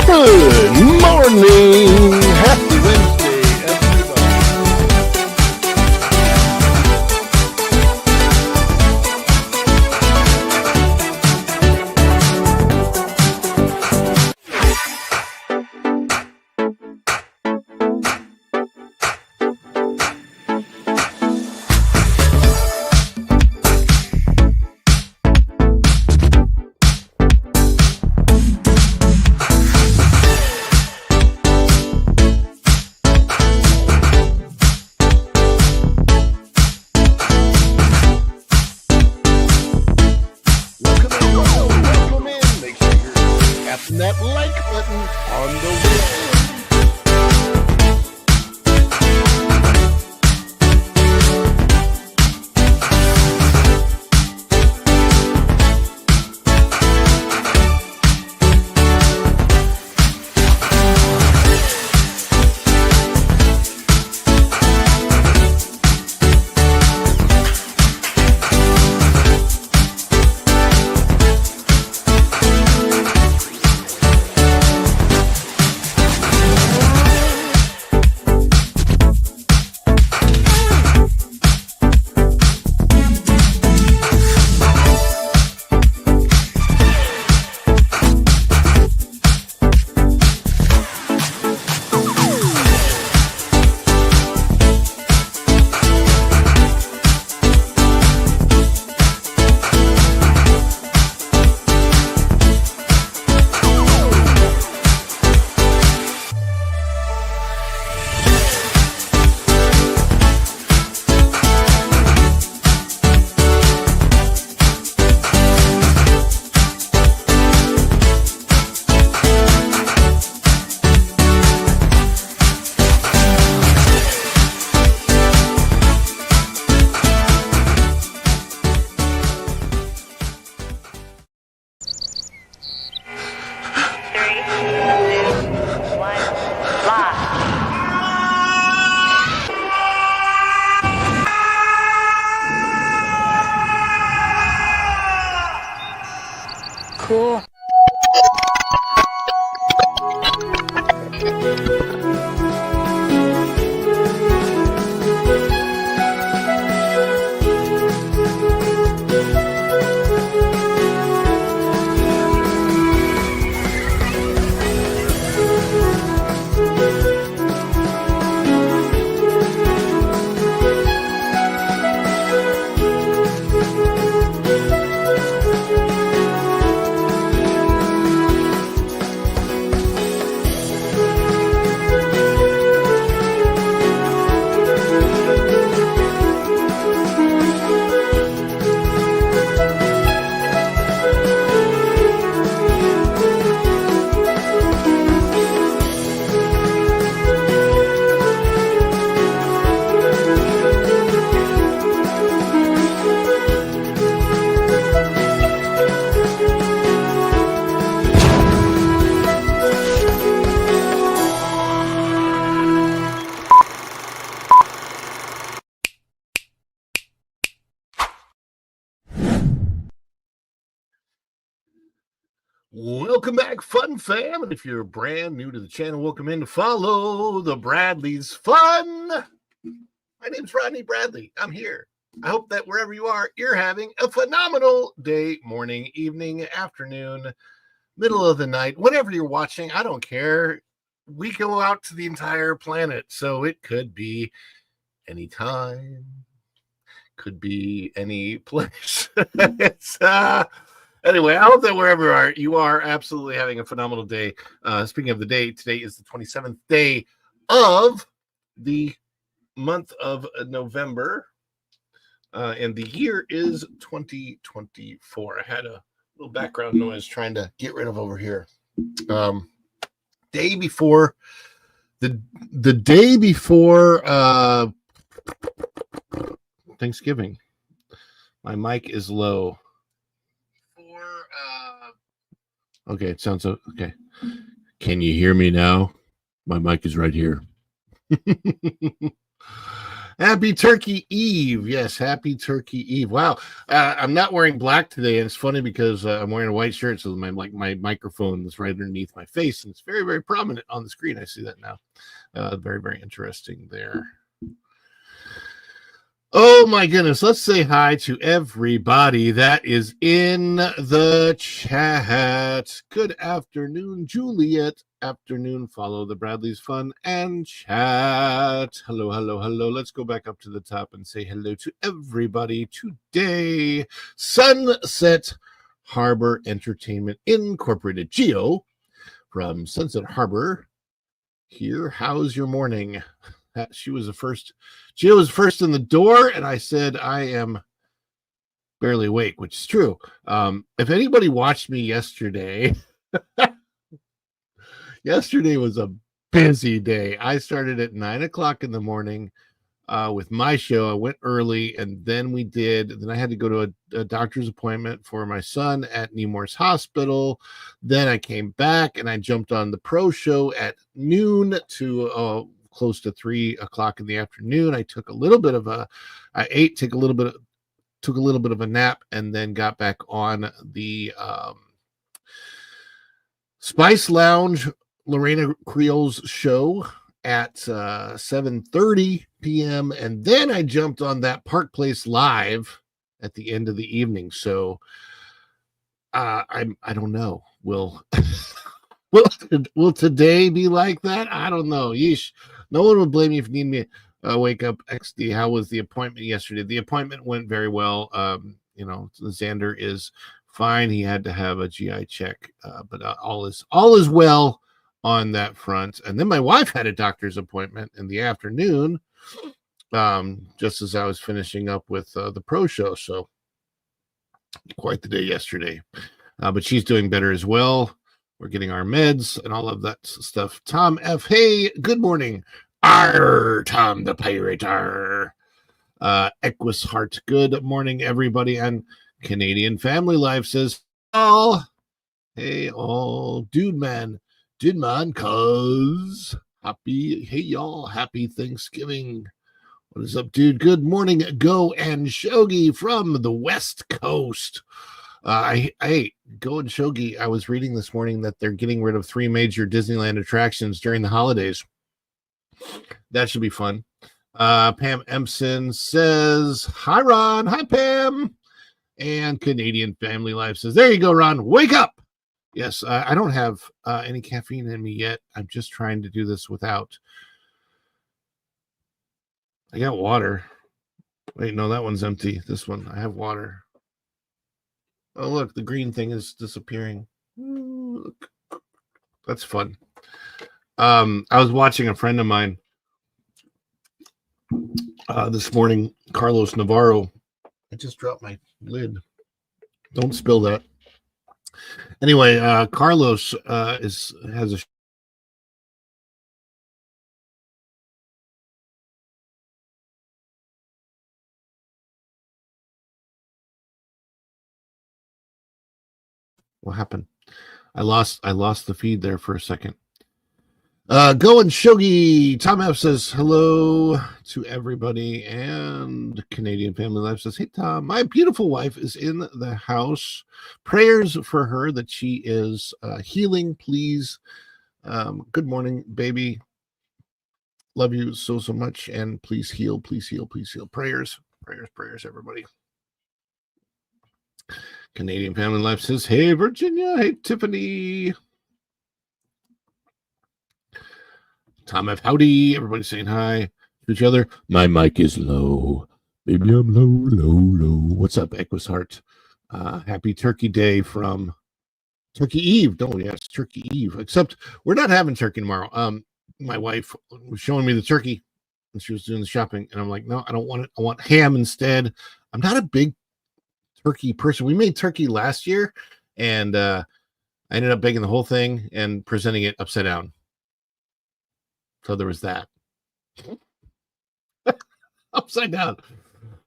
Good morning. Happy Wednesday, everybody. Welcome in. Make sure you're tapping that like button on the way. Cool. Welcome back, Fun Fam. And if you're brand new to the channel, welcome in to follow the Bradley's Fun. My name's Rodney Bradley. I'm here. I hope that wherever you are, you're having a phenomenal day, morning, evening, afternoon, middle of the night, whenever you're watching. I don't care. We go out to the entire planet, so it could be any time, could be any place. Anyway, I hope that wherever you are absolutely having a phenomenal day. Speaking of the day, today is the 27th day of the month of November, and the year is 2024. I had a little background noise trying to get rid of over here. Day before the day before Thanksgiving. My mic is low. Okay, it sounds okay. Can you hear me now? My mic is right here. Happy Turkey Eve. Yes, happy Turkey Eve. Wow. I'm not wearing black today, and it's funny because I'm wearing a white shirt, so my microphone is right underneath my face, and it's very, very prominent on the screen. I see that now. Very, very interesting there. Oh my goodness. Let's say hi to everybody that is in the chat. Good afternoon, Juliet. Afternoon. Follow the Bradley's Fun and Chat. Hello, hello, hello. Let's go back up to the top and say hello to everybody today. Sunset Harbor Entertainment Incorporated. Geo from Sunset Harbor here. How's your morning? She was the first. Gio was first in the door, and I said, I am barely awake, which is true. If anybody watched me yesterday, yesterday was a busy day. I started at 9 o'clock in the morning with my show. I went early, and then I had to go to a doctor's appointment for my son at Nemours Hospital. Then I came back, and I jumped on the pro show at noon to close to 3 o'clock in the afternoon. I took a little bit of took a little bit of a nap, and then got back on the Spice Lounge Lorena Creole's show at 7:30 p.m. And then I jumped on that Park Place Live at the end of the evening. So I don't know. Will today be like that? I don't know. Yeesh. No one would blame me if you need me wake up. XD, how was the appointment yesterday? The appointment went very well. Xander is fine. He had to have a GI check, but all is well on that front. And then my wife had a doctor's appointment in the afternoon, just as I was finishing up with the pro show. So quite the day yesterday. But she's doing better as well. We're getting our meds and all of that stuff. Tom F. Hey, good morning. Arr, Tom the Pirate. Arr. Equus Heart. Good morning, everybody. And Canadian Family Life says, hey, all. Dude, man, cuz. Hey, y'all. Happy Thanksgiving. What is up, dude? Good morning, Go and Shogi from the West Coast. Go and Shogi, I was reading this morning that they're getting rid of 3 major Disneyland attractions during the holidays. That should be fun. Pam Empson says, hi, Ron. Hi, Pam. And Canadian Family Life says, there you go, Ron. Wake up. Yes, I don't have any caffeine in me yet. I'm just trying to do this without. I got water. Wait, no, that one's empty. This one, I have water. Oh, look, the green thing is disappearing. Ooh, look. That's fun. I was watching a friend of mine this morning, Carlos Navarro. I just dropped my lid. Don't spill that. Anyway, Carlos has a What happened? I lost the feed there for a second. Go and Shogi. Tom F says hello to everybody, and Canadian Family Life says, hey Tom, my beautiful wife is in the house. Prayers for her that she is healing, please. Good morning, baby. Love you so much, and please heal, please heal, please heal. Prayers, everybody. Canadian Family Life says, hey, Virginia. Hey, Tiffany. Tom F. Howdy. Everybody saying hi to each other. My mic is low. Maybe I'm low. What's up, Equus Heart? Happy Turkey Day from Turkey Eve. No, yes, Turkey Eve. Except we're not having turkey tomorrow. My wife was showing me the turkey when she was doing the shopping, and I'm like, no, I don't want it. I want ham instead. I'm not a big turkey person. We made turkey last year, and I ended up baking the whole thing and presenting it upside down. So there was that. Upside down.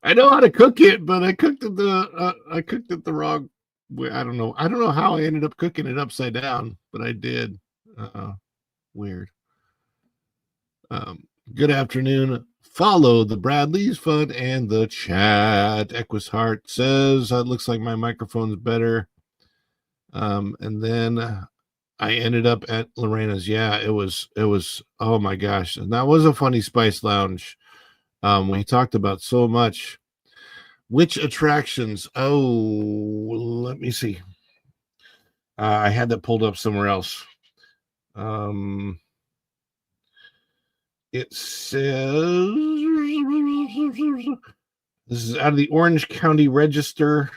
I know how to cook it, but I cooked it the wrong way. I don't know how I ended up cooking it upside down, but I did. Weird. Good afternoon, follow the Bradley's Fun and the chat. Equus Heart says, it looks like my microphone's better. And then I ended up at Lorena's. Yeah, it was, oh my gosh. And that was a funny Spice Lounge. We talked about so much. Which attractions? Oh, let me see. I had that pulled up somewhere else. It says this is out of the Orange County Register.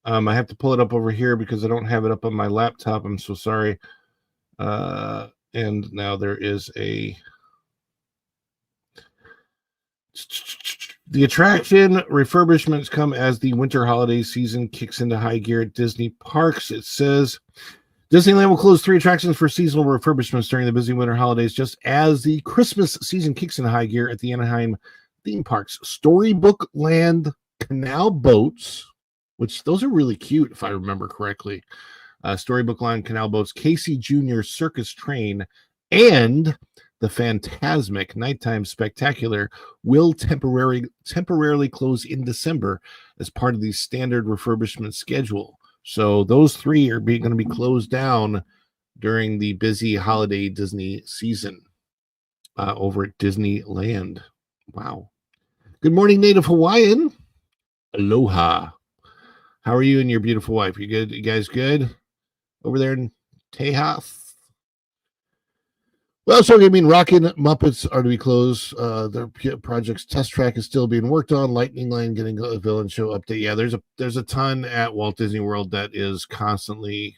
I have to pull it up over here because I don't have it up on my laptop. I'm so sorry. And now there is the attraction refurbishments come as the winter holiday season kicks into high gear at Disney parks. It says Disneyland will close 3 attractions for seasonal refurbishments during the busy winter holidays, just as the Christmas season kicks into high gear at the Anaheim theme parks. Storybook Land Canal Boats, which those are really cute, if I remember correctly. Storybook Land Canal Boats, Casey Jr. Circus Train, and the Phantasmic Nighttime Spectacular will temporarily close in December as part of the standard refurbishment schedule. So those 3 are going to be closed down during the busy holiday Disney season over at Disneyland. Wow. Good morning, Native Hawaiian. Aloha. How are you and your beautiful wife? You good? You guys good over there in Tejas? Well, so I mean, Rockin' Muppets are to be closed. Their project's test track is still being worked on. Lightning Lane getting a villain show update. Yeah, there's a ton at Walt Disney World that is constantly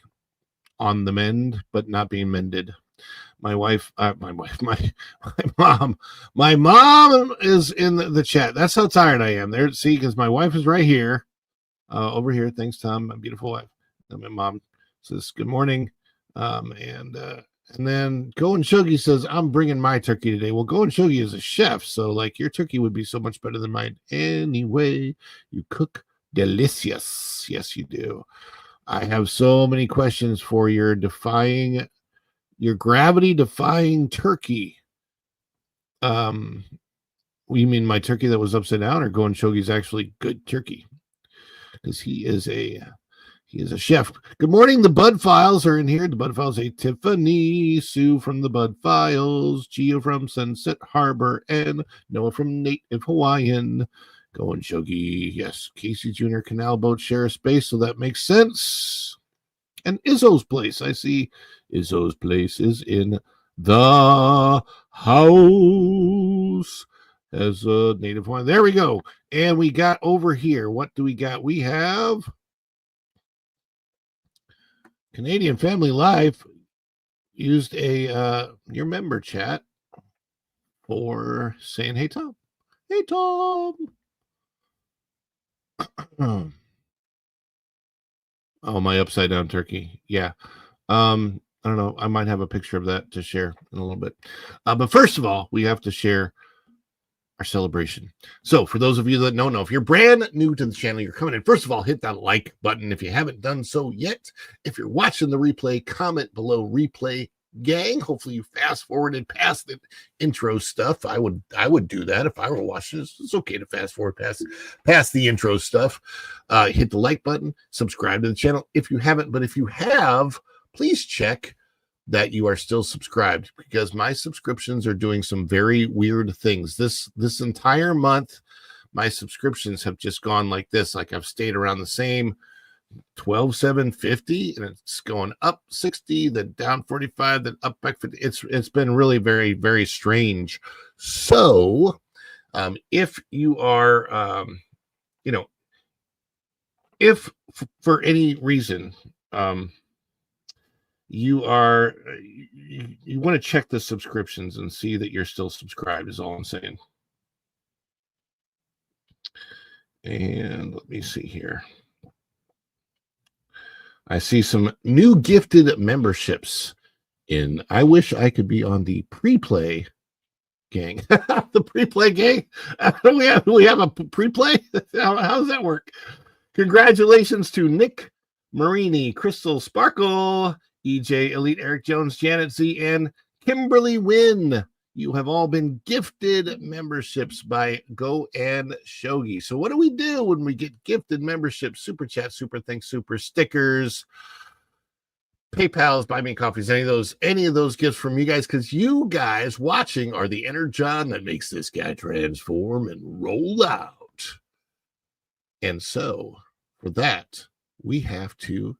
on the mend, but not being mended. My mom is in the chat. That's how tired I am. There, see, because my wife is right here, over here. Thanks, Tom, my beautiful wife. And my mom says good morning, and then Go and Shogi says, I'm bringing my turkey today. Well, Go and Shogi is a chef, so like your turkey would be so much better than mine. Anyway, you cook delicious. Yes, you do. I have so many questions for your gravity-defying turkey. You mean my turkey that was upside down, or Go and Shogi's actually good turkey? Because he is a chef. Good morning. The Bud Files are in here. The Bud Files, Tiffany, Sue from the Bud Files, Gio from Sunset Harbor, and Noah from Native Hawaiian. Go and Shogi. Yes, Casey Jr. Canal Boat share a space, so that makes sense. And Izzo's place. I see Izzo's place is in the house as a Native Hawaiian. There we go. And we got over here. What do we got? We have Canadian Family Life used your member chat for saying, hey, Tom. Hey, Tom. Oh, my upside down turkey. Yeah. I don't know. I might have a picture of that to share in a little bit. But first of all, we have to share our celebration. So for those of you that don't know, if you're brand new to the channel, you're coming in, first of all, hit that like button if you haven't done so yet. If you're watching the replay, comment below replay gang. Hopefully you fast forwarded past the intro stuff. I would do that if I were watching this. It's okay to fast forward past the intro stuff. Hit the like button, subscribe to the channel if you haven't, but if you have, please check that you are still subscribed, because my subscriptions are doing some very weird things. This entire month, my subscriptions have just gone like this. Like I've stayed around the same 12,750, and it's going up 60, then down 45, then up back 50. It's been really very, very strange. So if you are if for any reason you want to check the subscriptions and see that you're still subscribed is all I'm saying. And let me see here. I see some new gifted memberships in. I wish I could be on the pre-play gang. The pre-play gang? we have a pre-play? How does that work? Congratulations to Nick Marini, Crystal Sparkle, EJ, Elite, Eric Jones, Janet Z, and Kimberly Wynn. you have all been gifted memberships by Go and Shogi. So what do we do when we get gifted memberships? Super chat, super thanks, super stickers, PayPal's, buy me coffees, any of those gifts from you guys, because you guys watching are the energon that makes this guy transform and roll out. And so for that, we have to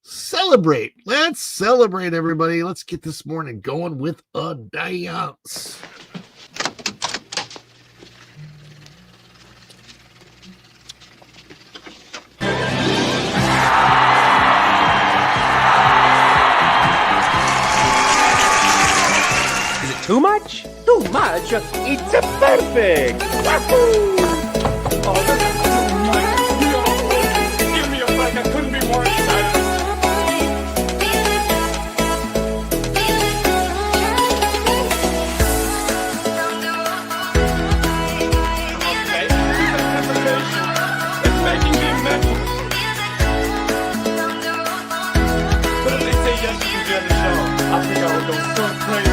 celebrate. Let's celebrate, everybody. Let's get this morning going with a dance. Too much? Too much? It's a perfect! Wahoo! Oh, this is too much. Give me a break. I couldn't be more excited. Okay, this anticipation is making me mental. But if they say yes, you can be on the show, I think I would go so crazy.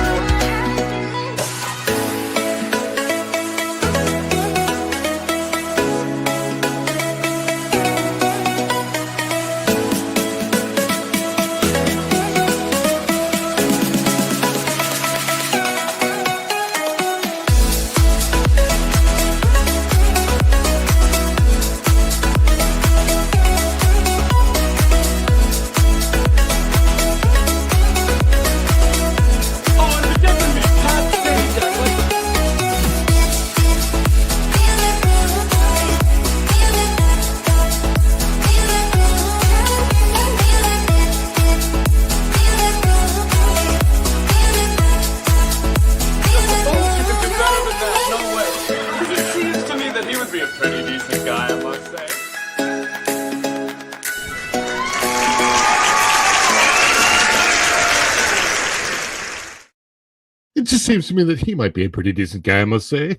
It just seems to me that he might be a pretty decent guy, I must say.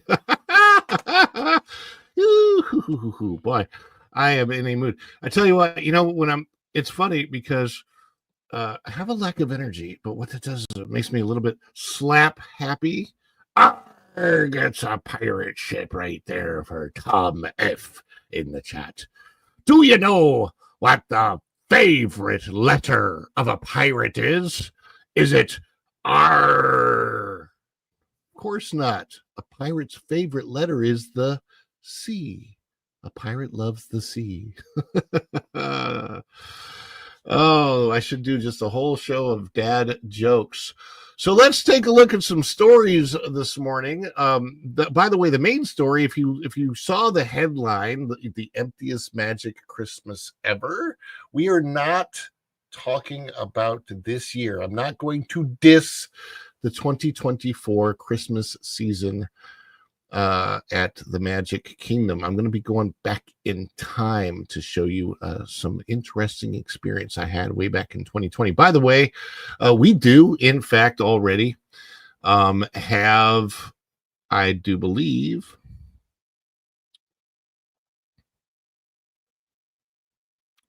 Boy, I am in a mood. I tell you what, it's funny because I have a lack of energy, but what that does is it makes me a little bit slap happy. That's a pirate ship right there for Tom F. in the chat. Do you know what the favorite letter of a pirate is? Is it R? Of course not. A pirate's favorite letter is the C. A pirate loves the sea. Oh, I should do just a whole show of dad jokes. So let's take a look at some stories this morning. By the way, the main story, if you saw the headline, the emptiest magic Christmas ever, we are not talking about this year. I'm not going to diss the 2024 Christmas season at the Magic Kingdom. I'm going to be going back in time to show you some interesting experience I had way back in 2020. By the way, we do, in fact, already have, I do believe,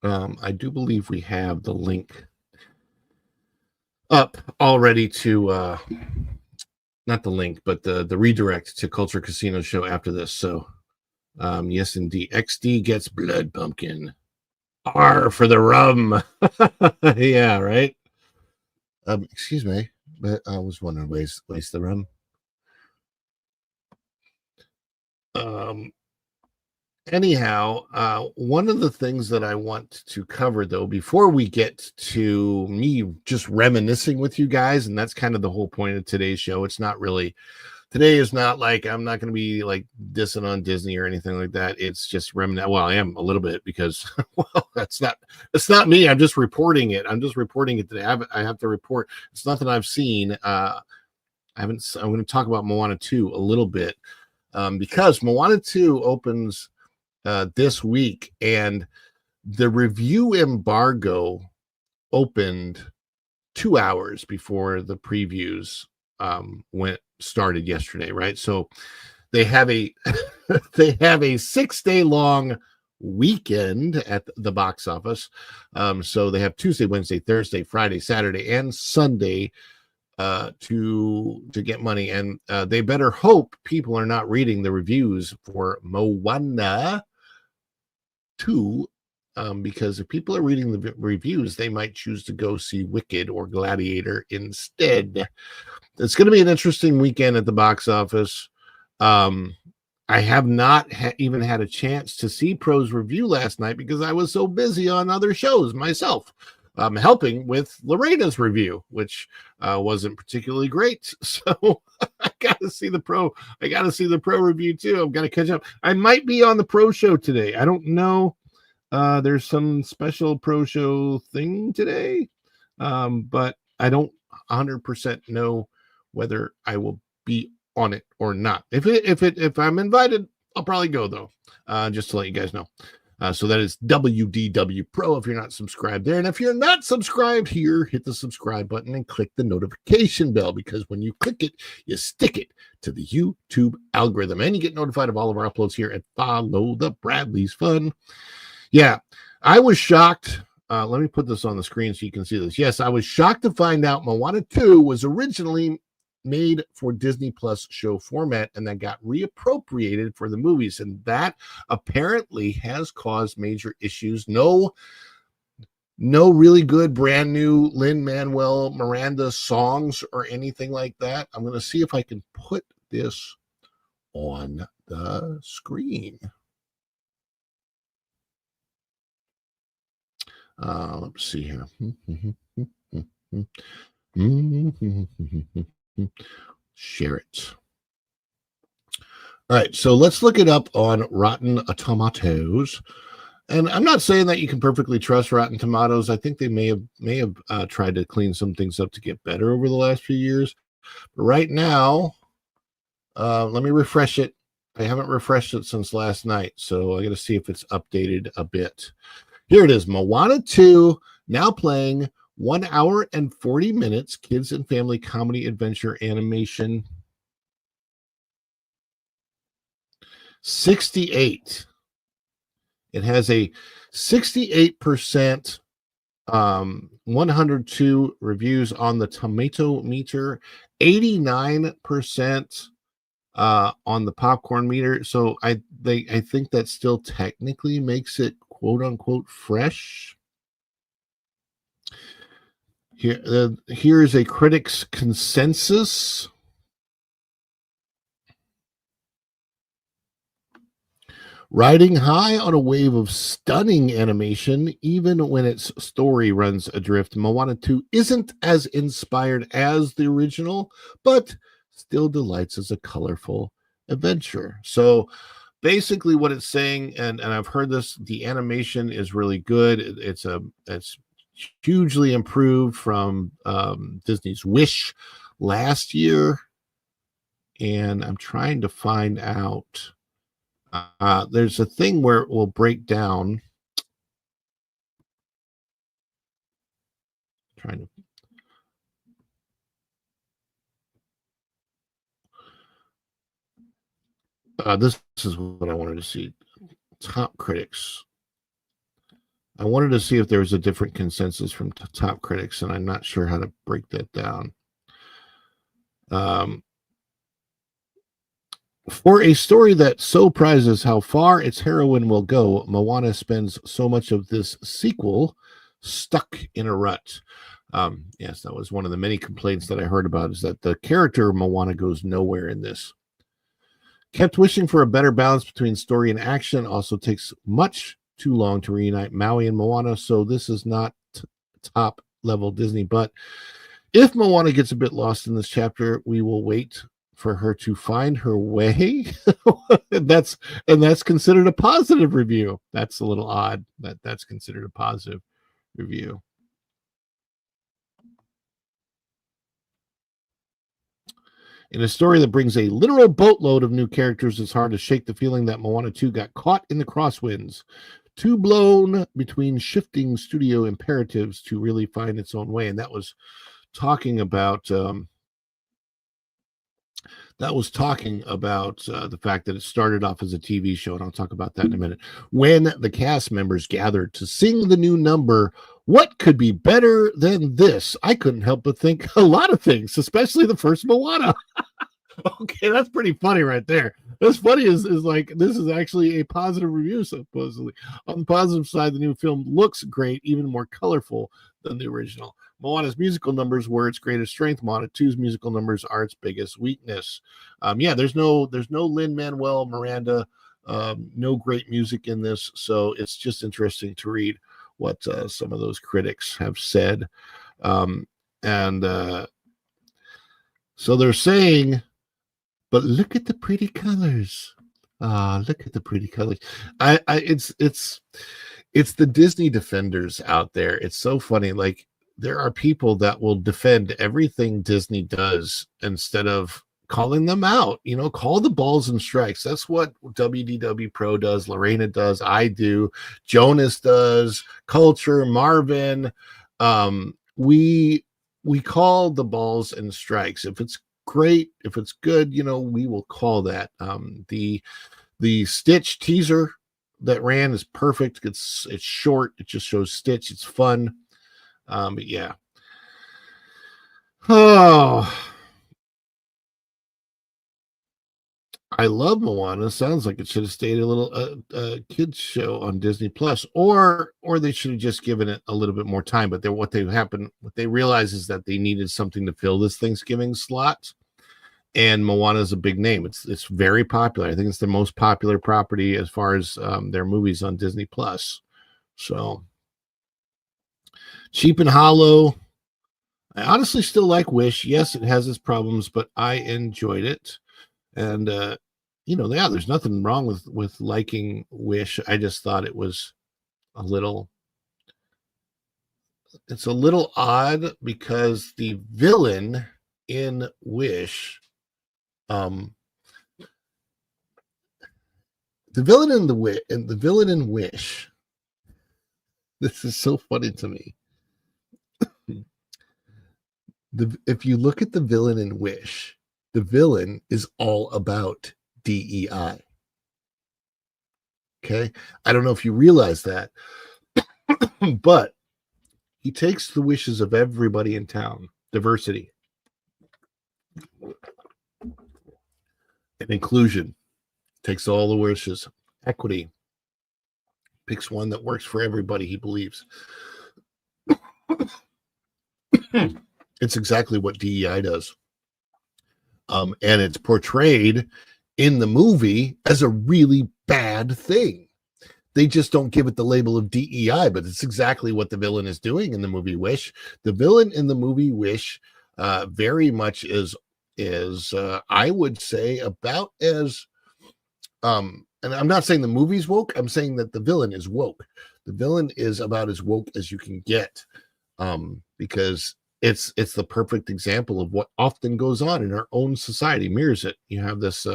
we have the link up already to not the link, but the redirect to Culture Casino show after this. So yes, indeed. XD gets blood pumpkin. R for the rum. Yeah, right. Excuse me, but I was wondering, waste the rum. Anyhow, one of the things that I want to cover, though, before we get to me just reminiscing with you guys, and that's kind of the whole point of today's show. It's not really, today is not like, I'm not going to be like dissing on Disney or anything like that. It's just reminiscing. Well, I am a little bit because, well, it's not me. I'm just reporting it. I'm just reporting it today. I have to report. It's nothing I've seen. I'm going to talk about Moana 2 a little bit because Moana 2 opens this week, and the review embargo opened 2 hours before the previews started yesterday, right? So they have a 6-day long weekend at the box office. So they have Tuesday, Wednesday, Thursday, Friday, Saturday, and Sunday to get money, and they better hope people are not reading the reviews for Moana 2, because if people are reading the reviews, they might choose to go see Wicked or Gladiator instead. It's going to be an interesting weekend at the box office. I have not even had a chance to see Pro's review last night because I was so busy on other shows myself, helping with Lorena's review, which wasn't particularly great. So I got to see the Pro. I got to see the Pro review too. I've got to catch up. I might be on the Pro show today. I don't know. There's some special Pro show thing today, but I don't 100% know whether I will be on it or not. If I'm invited, I'll probably go though. Just to let you guys know. So that is WDW Pro if you're not subscribed there. And if you're not subscribed here, hit the subscribe button and click the notification bell, because when you click it, you stick it to the YouTube algorithm and you get notified of all of our uploads here at Follow the Bradley's Fun. Yeah, I was shocked. Let me put this on the screen so you can see this. Yes, I was shocked to find out Moana 2 was originally made for Disney Plus show format and that got reappropriated for the movies, and that apparently has caused major issues. No really good brand new Lin-Manuel Miranda songs or anything like that. I'm going to see if I can put this on the screen. Let's see here. Share it. All right, so let's look it up on Rotten Tomatoes. And I'm not saying that you can perfectly trust Rotten Tomatoes. I think they may have tried to clean some things up to get better over the last few years. But right now, let me refresh it. I haven't refreshed it since last night, so I got to see if it's updated a bit. Here it is, Moana 2, now playing 1 hour and 40 minutes, kids and family comedy adventure animation. 68. It has a 68%, 102 reviews on the tomato meter, 89% on the popcorn meter. So I think that still technically makes it quote unquote fresh. Here is a critic's consensus. Riding high on a wave of stunning animation, even when its story runs adrift, Moana 2 isn't as inspired as the original, but still delights as a colorful adventure. So basically what it's saying, and I've heard this, the animation is really good. It's hugely improved from Disney's Wish last year. And I'm trying to find out. There's a thing where it will break down. This is what I wanted to see. Top critics. I wanted to see if there was a different consensus from top critics, and I'm not sure how to break that down. For a story that so prizes how far its heroine will go, Moana spends so much of this sequel stuck in a rut. Yes, that was one of the many complaints that I heard about, is that the character Moana goes nowhere in this. Kept wishing for a better balance between story and action. Also takes much too long to reunite Maui and Moana, so this is not top level Disney. But if Moana gets a bit lost in this chapter, we will wait for her to find her way. that's considered a positive review. That's a little odd that that's considered a positive review. In a story that brings a literal boatload of new characters, it's hard to shake the feeling that Moana 2 got caught in the crosswinds, too blown between shifting studio imperatives to really find its own way. And that was talking about the fact that it started off as a TV show, and I'll talk about that in a minute. When the cast members gathered to sing the new number, What could be better than this? I couldn't help but think a lot of things, especially the first Moana. Okay, that's pretty funny right there. What's funny is like this is actually a positive review, supposedly. On the positive side, the new film looks great, even more colorful than the original. Moana's musical numbers were its greatest strength. Moana 2's musical numbers are its biggest weakness. Yeah, there's no Lin-Manuel Miranda, no great music in this, so it's just interesting to read what some of those critics have said. And so they're saying, but look at the pretty colors. Look at the pretty colors. It's the Disney defenders out there. It's so funny. Like, there are people that will defend everything Disney does instead of calling them out. You know, call the balls and strikes. That's what WDW Pro does. Lorena does. I do. Jonas does. Culture. Marvin. We call the balls and strikes. If it's great, if it's good, you know, we will call that. The Stitch teaser that ran is perfect. It's short. It just shows Stitch. It's fun. But yeah. Oh, I love Moana. Sounds like it should have stayed a little kids show on Disney Plus, or they should have just given it a little bit more time. But what they realized is that they needed something to fill this Thanksgiving slot, and Moana is a big name. It's very popular. I think it's the most popular property as far as their movies on Disney Plus. So cheap and hollow. I honestly still like Wish. Yes, it has its problems, but I enjoyed it. And you know, yeah, there's nothing wrong with liking Wish. I just thought it was it's a little odd because the villain in Wish, the villain in Wish, this is so funny to me. If you look at the villain in Wish, the villain is all about DEI. Okay. I don't know if you realize that, but he takes the wishes of everybody in town, diversity and inclusion, takes all the wishes, equity, picks one that works for everybody, he believes. It's exactly what DEI does. And it's portrayed in the movie as a really bad thing. They just don't give it the label of DEI, but it's exactly what the villain is doing in the movie Wish. The villain in the movie Wish very much is I would say about as and I'm not saying the movie's woke, I'm saying that the villain is woke. The villain is about as woke as you can get, because it's the perfect example of what often goes on in our own society. Mirrors it. You have this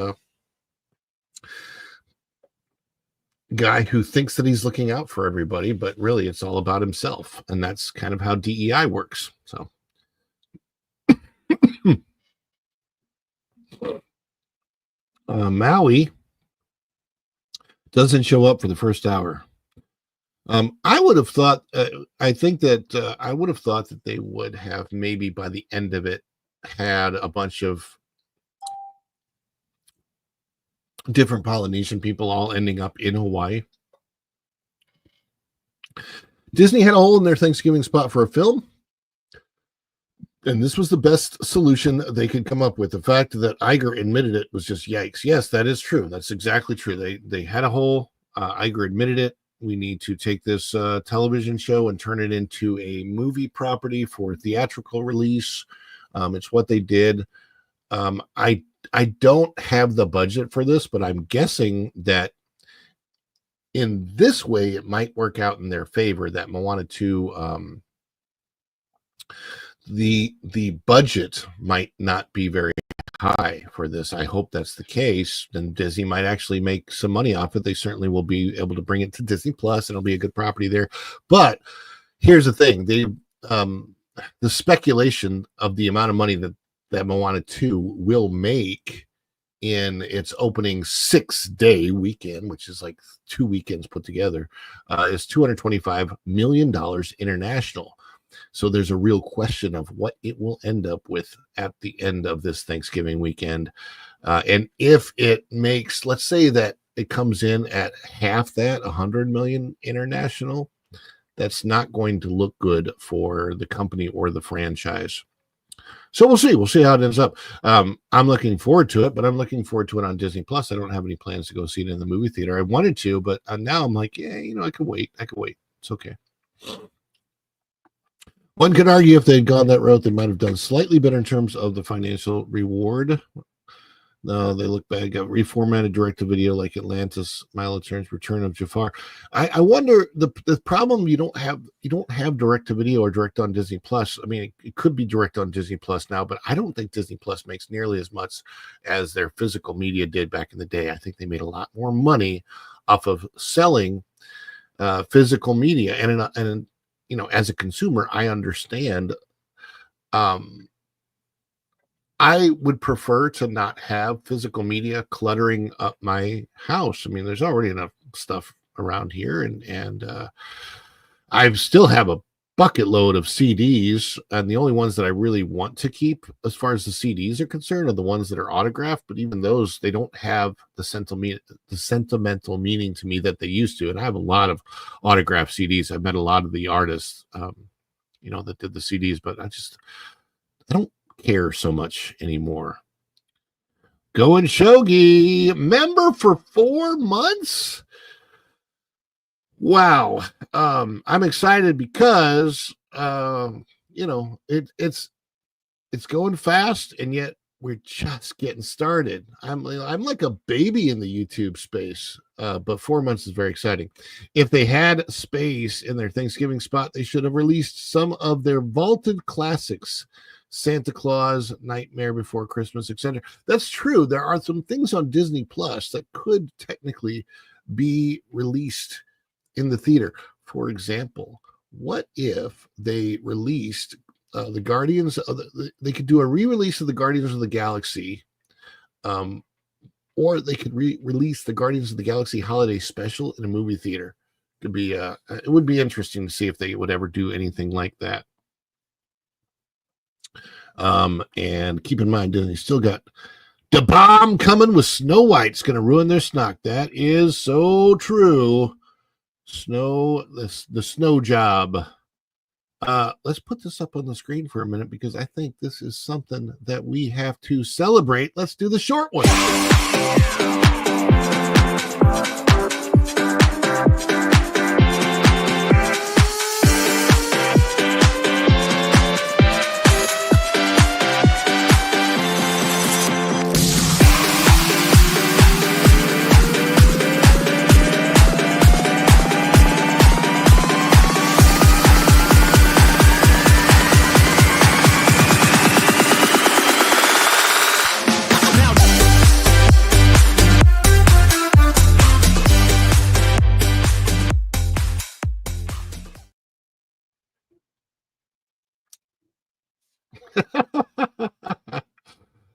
guy who thinks that he's looking out for everybody, but really it's all about himself, and that's kind of how DEI works. So Maui doesn't show up for the first hour. I would have thought, I think that I would have thought that they would have maybe by the end of it had a bunch of different Polynesian people all ending up in Hawaii. Disney had a hole in their Thanksgiving spot for a film, and this was the best solution they could come up with. The fact that Iger admitted it was just yikes. Yes, that is true. That's exactly true. They had a hole. Iger admitted it. We need to take this television show and turn it into a movie property for theatrical release. It's what they did. I don't have the budget for this, but I'm guessing that in this way, it might work out in their favor, that Moana 2, the budget might not be very high for this. I hope that's the case. Then Disney might actually make some money off it. They certainly will be able to bring it to Disney Plus, and it'll be a good property there. But here's the thing: the speculation of the amount of money that Moana 2 will make in its opening 6-day weekend, which is like 2 weekends put together, is $225 million international. So there's a real question of what it will end up with at the end of this Thanksgiving weekend. And if it makes, let's say that it comes in at half that, 100 million international, that's not going to look good for the company or the franchise. So we'll see. We'll see how it ends up. I'm looking forward to it, but I'm looking forward to it on Disney Plus. I don't have any plans to go see it in the movie theater. I wanted to, but now I'm like, yeah, I can wait. It's okay. One could argue if they'd gone that route, they might have done slightly better in terms of the financial reward. No, they look bad. Got reformatted direct-to-video like Atlantis, Milo Turns, Return of Jafar. I wonder the problem you don't have direct-to-video or direct on Disney Plus. I mean, it could be direct on Disney Plus now, but I don't think Disney Plus makes nearly as much as their physical media did back in the day. I think they made a lot more money off of selling physical media, and as a consumer, I understand. I would prefer to not have physical media cluttering up my house. I mean, there's already enough stuff around here, and I still have a bucket load of CDs, and the only ones that I really want to keep as far as the CDs are concerned are the ones that are autographed, but even those, they don't have the sentimental meaning to me that they used to. And I have a lot of autographed CDs. I've met a lot of the artists, that did the CDs, but I don't care so much anymore. Going Shogi, member for 4 months. Wow. I'm excited because it's going fast, and yet we're just getting started. I'm like a baby in the YouTube space, but 4 months is very exciting. If they had space in their Thanksgiving spot, they should have released some of their vaulted classics. Santa Claus, Nightmare Before Christmas, etc. That's true. There are some things on Disney Plus that could technically be released in the theater. For example, what if they released the Guardians of they could do a re-release of the Guardians of the Galaxy, or they could release the Guardians of the Galaxy holiday special in a movie theater. It would be interesting to see if they would ever do anything like that. And keep in mind, Disney still got the bomb coming with Snow White's going to ruin their snock. That is so true. The snow job. Let's put this up on the screen for a minute because I think this is something that we have to celebrate. Let's do the short one.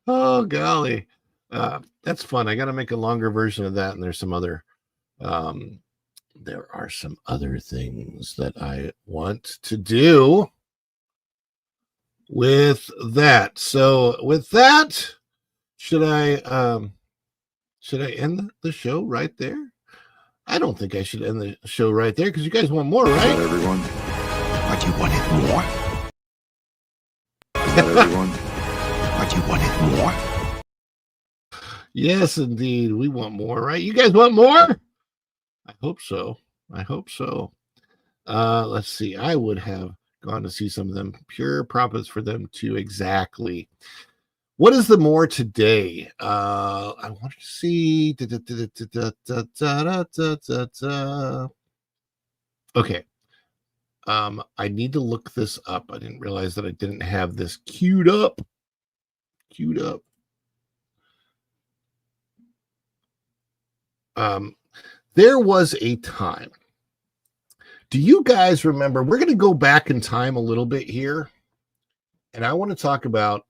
Oh golly, that's fun. I got to make a longer version of that, and there's some other there are some other things that I want to do with that. So with that, should I end the show right there? I don't think I should end the show right there because you guys want more, right? Is that everyone? What, you wanted more? Is that everyone? What, you wanted more? Yes, indeed. We want more, right? You guys want more? I hope so. Let's see. I would have gone to see some of them. Pure profits for them too. Exactly. What is the more today? I want to see. Okay. I need to look this up. I didn't realize that I didn't have this queued up. There was a time. Do you guys remember? We're going to go back in time a little bit here, and I want to talk about.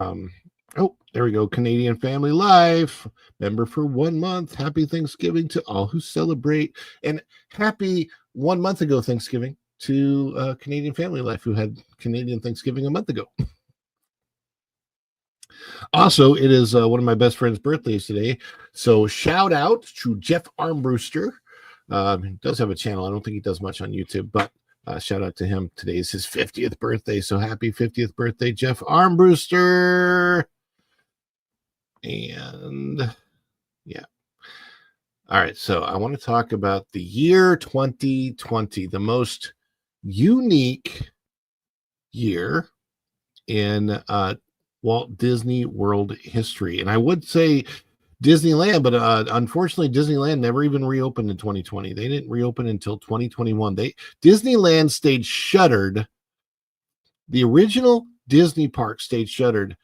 I Oh, there we go. Canadian Family Life, member for 1 month. Happy Thanksgiving to all who celebrate. And happy 1 month ago Thanksgiving to Canadian Family Life, who had Canadian Thanksgiving a month ago. Also, it is one of my best friend's birthdays today. So shout out to Jeff Armbruster. He does have a channel. I don't think he does much on YouTube, but shout out to him. Today is his 50th birthday. So happy 50th birthday, Jeff Armbruster. And yeah. All right. So I want to talk about the year 2020, the most unique year in Walt Disney World history. And I would say Disneyland, but unfortunately, Disneyland never even reopened in 2020. They didn't reopen until 2021. Disneyland stayed shuttered. The original Disney park stayed shuttered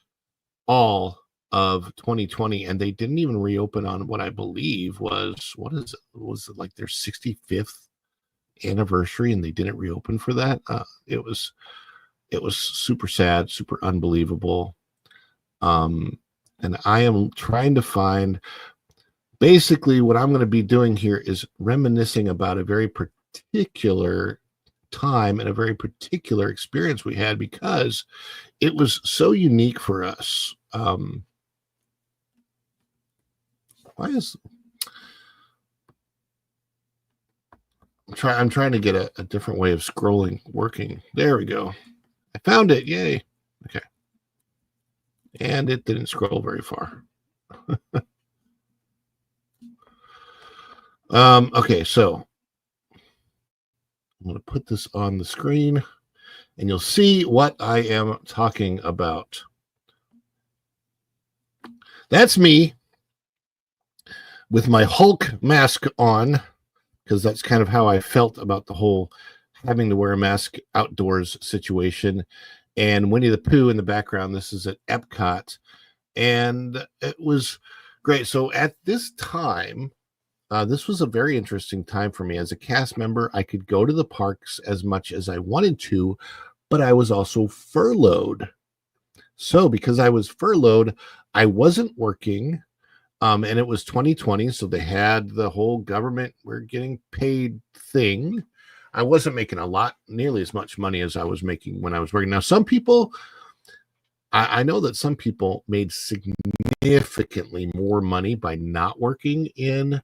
all of 2020, and they didn't even reopen on what I believe was it like their 65th anniversary, and they didn't reopen for that. It was super sad, super unbelievable. And I am trying to find, basically what I'm going to be doing here is reminiscing about a very particular time and a very particular experience we had, because it was so unique for us. I'm trying to get a different way of scrolling working. There we go. I found it. Yay. Okay. And it didn't scroll very far. Okay, so I'm going to put this on the screen, and you'll see what I am talking about. That's me with my Hulk mask on, because that's kind of how I felt about the whole having to wear a mask outdoors situation. And Winnie the Pooh in the background. This is at Epcot, and it was great. So at this time, this was a very interesting time for me. As a cast member, I could go to the parks as much as I wanted to, but I was also furloughed. So because I was furloughed, I wasn't working, and it was 2020, so they had the whole government, we're getting paid thing. I wasn't making nearly as much money as I was making when I was working. Now, some people, I know that some people made significantly more money by not working in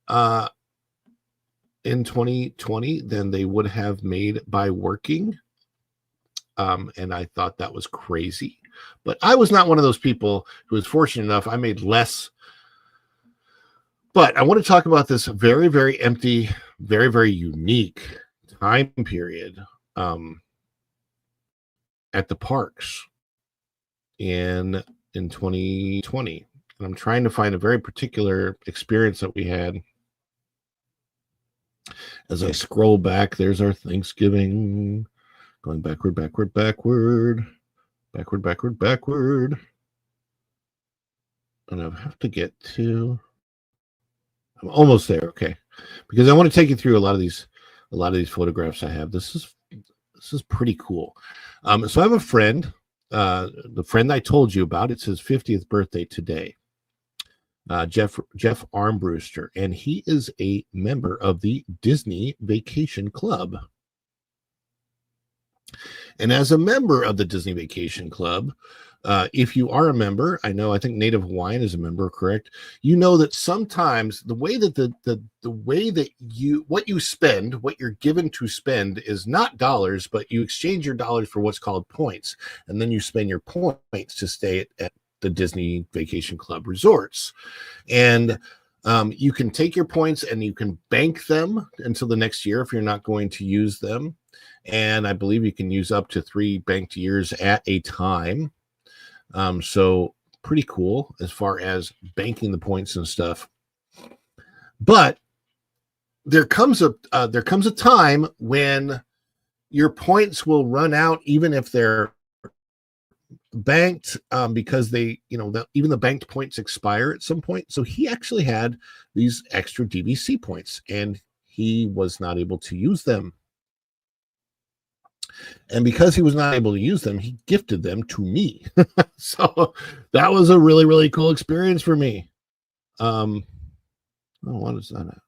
2020 than they would have made by working. And I thought that was crazy. But I was not one of those people who was fortunate enough. I made less. But I want to talk about this very, very empty, very, very unique time period at the parks in 2020. And I'm trying to find a very particular experience that we had. As I scroll back, there's our Thanksgiving, going backward, backward, backward, backward, backward, backward. And I have to get to, I'm almost there. Okay. Because I want to take you through a lot of these photographs I have. This is pretty cool. So I have a friend, the friend I told you about. It's his 50th birthday today. Jeff Armbruster, and he is a member of the Disney Vacation Club. And as a member of the Disney Vacation Club, if you are a member, I think Native Hawaiian is a member, correct? You know that sometimes the way that what you spend, what you're given to spend, is not dollars, but you exchange your dollars for what's called points, and then you spend your points to stay at the Disney Vacation Club resorts. And you can take your points and you can bank them until the next year if you're not going to use them. And I believe you can use up to 3 banked years at a time. So pretty cool as far as banking the points and stuff. But there comes a time when your points will run out, even if they're banked, because they, even the banked points expire at some point. So he actually had these extra DVC points, and he was not able to use them. And because he was not able to use them, he gifted them to me. So that was a really, really cool experience for me. Oh, what is that at?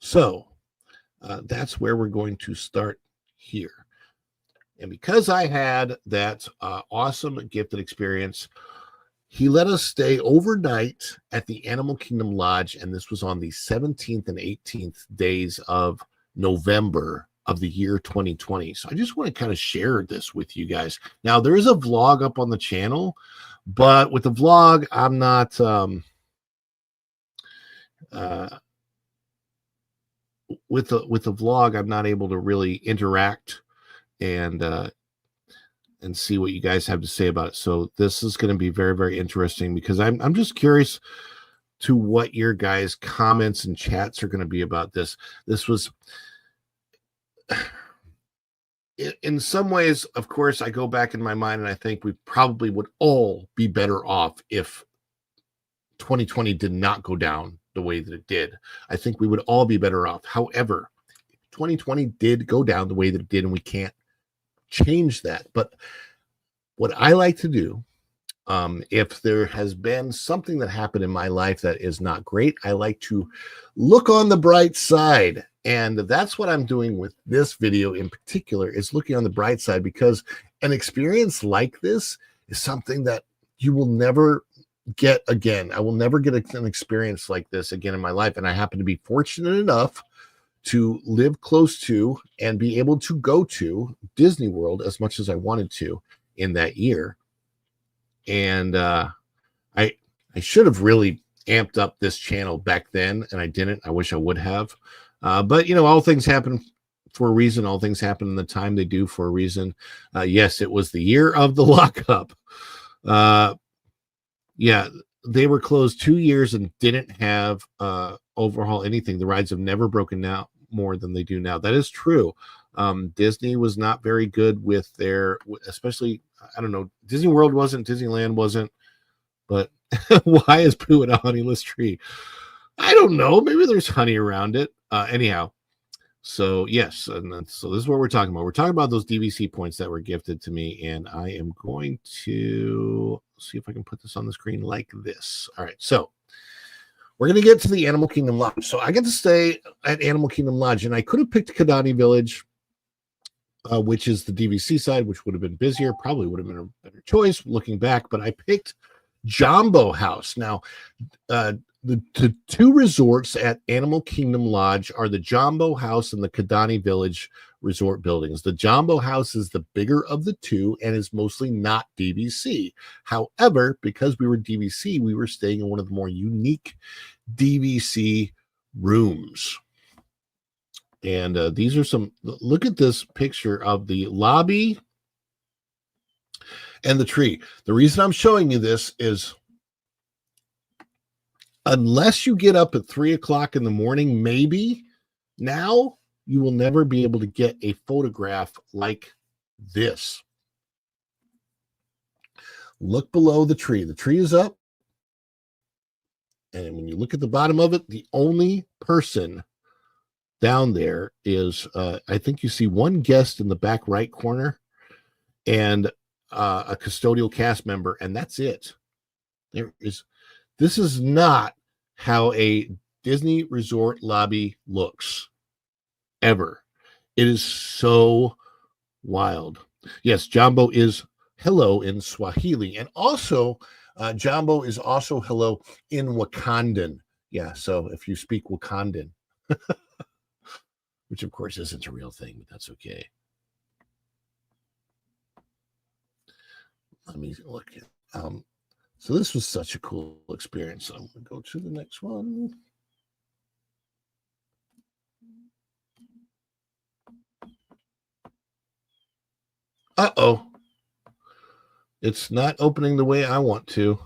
So that's where we're going to start here. And because I had that awesome gifted experience, he let us stay overnight at the Animal Kingdom Lodge, and this was on the 17th and 18th days of November of the year 2020. So I just want to kind of share this with you guys. Now, there is a vlog up on the channel, but with the vlog, I'm not with the vlog, I'm not able to really interact and see what you guys have to say about it. So this is going to be very, very interesting because I'm just curious to what your guys' comments and chats are going to be about this. This was, in some ways, of course, I go back in my mind and I think we probably would all be better off if 2020 did not go down the way that it did. I think we would all be better off. However, 2020 did go down the way that it did, and we can't change that. But what I like to do, if there has been something that happened in my life that is not great, I like to look on the bright side. And that's what I'm doing with this video in particular, is looking on the bright side, because an experience like this is something that you will never get again. I will never get an experience like this again in my life. And I happen to be fortunate enough to live close to and be able to go to Disney World as much as I wanted to in that year. And I should have really amped up this channel back then, and I didn't. I wish I would have. But, you know, all things happen for a reason. All things happen in the time they do for a reason. Yes, it was the year of the lockup. Yeah, they were closed 2 years and didn't have overhaul anything. The rides have never broken down more than they do now. That is true. Disney was not very good with their, especially, I don't know, Disney World wasn't, Disneyland wasn't, but why is Pooh in a honeyless tree? I don't know. Maybe there's honey around it. Anyhow, so yes, and so this is what we're talking about. We're talking about those DVC points that were gifted to me, and I am going to see if I can put this on the screen like this. All right, so we're going to get to the Animal Kingdom Lodge. So I get to stay at Animal Kingdom Lodge, and I could have picked Kidani Village, which is the DVC side, which would have been busier, probably would have been a better choice looking back, but I picked Jambo House. Now, the two resorts at Animal Kingdom Lodge are the Jambo House and the Kidani Village resort buildings. The Jambo House is the bigger of the two and is mostly not DVC. However, because we were DVC, we were staying in one of the more unique DVC rooms. And these are some, look at this picture of the lobby and the tree. The reason I'm showing you this is, unless you get up at 3 o'clock in the morning, maybe now, you will never be able to get a photograph like this. Look below the tree. The tree is up. And when you look at the bottom of it, the only person down there is, I think you see one guest in the back right corner and a custodial cast member, and that's it. This is not how a Disney resort lobby looks, ever. It is so wild. Yes, Jambo is hello in Swahili, and also Jambo is also hello in Wakandan. Yeah, so if you speak Wakandan, which of course isn't a real thing, but that's okay. Let me look at so this was such a cool experience. I'm going to go to the next one. Uh-oh. It's not opening the way I want to.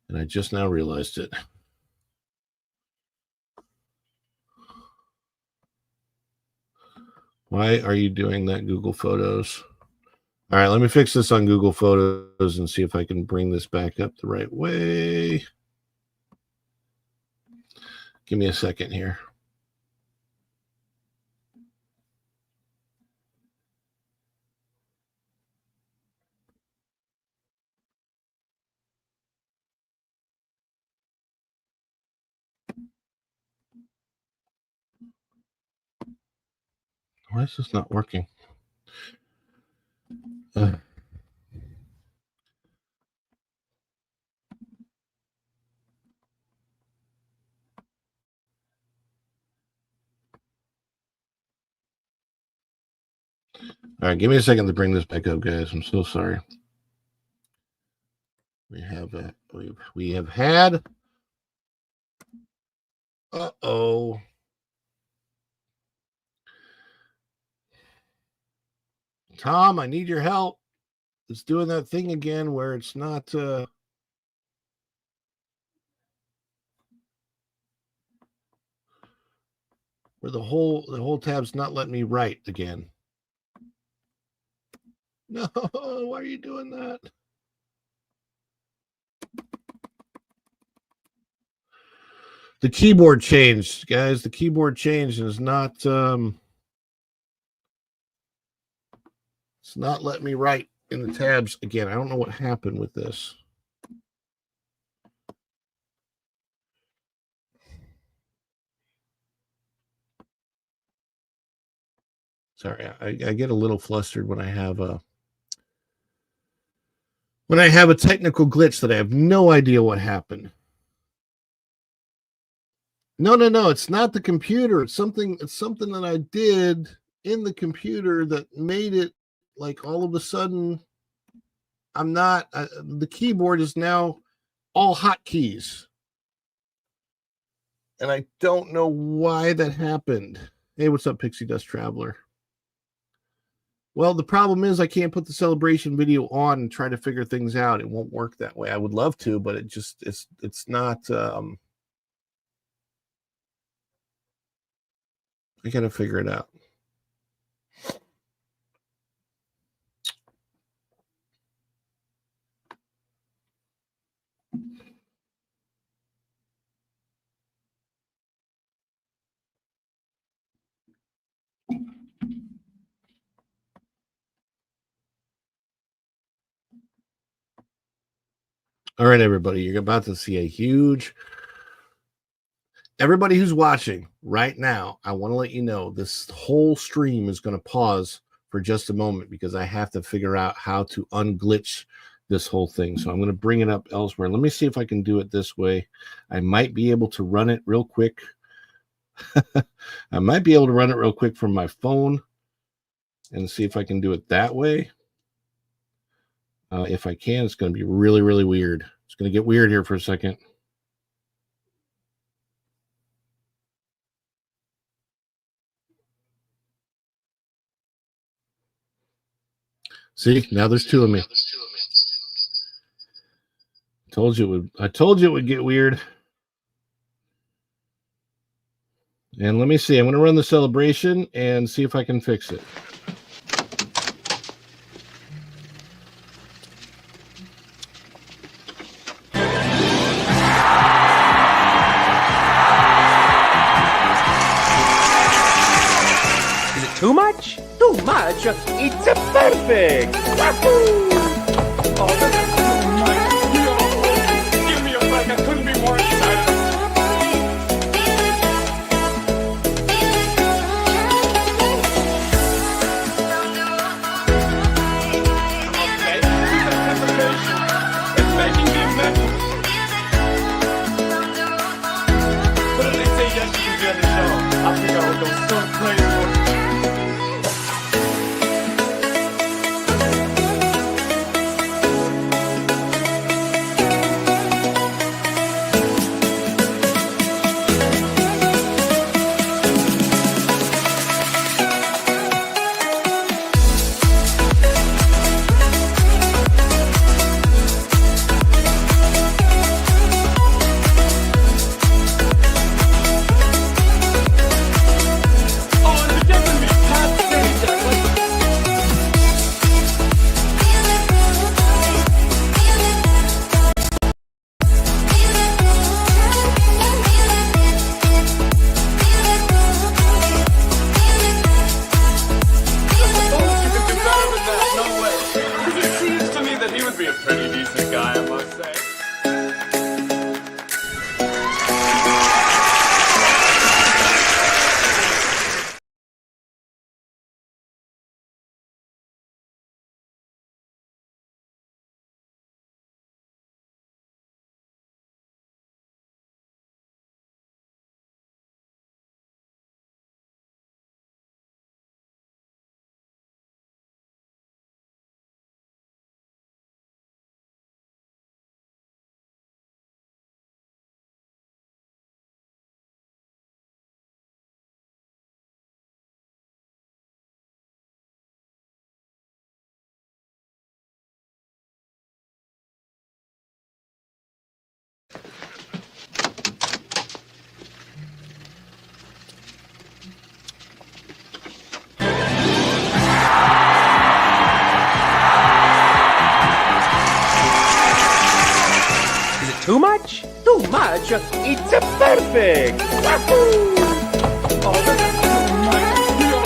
And I just now realized it. Why are you doing that, Google Photos? All right, let me fix this on Google Photos and see if I can bring this back up the right way. Give me a second here. Why is this not working? All right, give me a second to bring this back up, guys. I'm so sorry. We have had. Uh-oh. Tom, I need your help. It's doing that thing again where it's not where the whole tab's not letting me write again. No, why are you doing that? The keyboard changed, guys. The keyboard changed and it's not letting me write in the tabs again. I don't know what happened with this. Sorry, I get a little flustered when I have a technical glitch that I have no idea what happened. No, it's not the computer. It's something that I did in the computer that made it like all of a sudden the keyboard is now all hotkeys. And I don't know why that happened. Hey, what's up, Pixie Dust Traveler? Well, the problem is I can't put the celebration video on and try to figure things out. It won't work that way. I would love to, but it's not. I got to figure it out. All right, everybody, you're about to see a huge. Everybody who's watching right now, I want to let you know this whole stream is going to pause for just a moment because I have to figure out how to unglitch this whole thing. So I'm going to bring it up elsewhere. Let me see if I can do it this way. I might be able to run it real quick. I might be able to run it real quick from my phone and see if I can do it that way. If I can, it's going to be really, really weird. It's going to get weird here for a second. See, now there's two of me. I told you it would get weird. And let me see. I'm going to run the celebration and see if I can fix it. Too much? Too much? It's a perfect! Wahoo! Oh, this is so nice. Give me a break. I couldn't be more excited. Okay, this anticipation is making me mental. But if they say yes, you can be on the show. I think I would go so crazy. much. It's perfect. Wahoo! Oh, this is too much. Yo,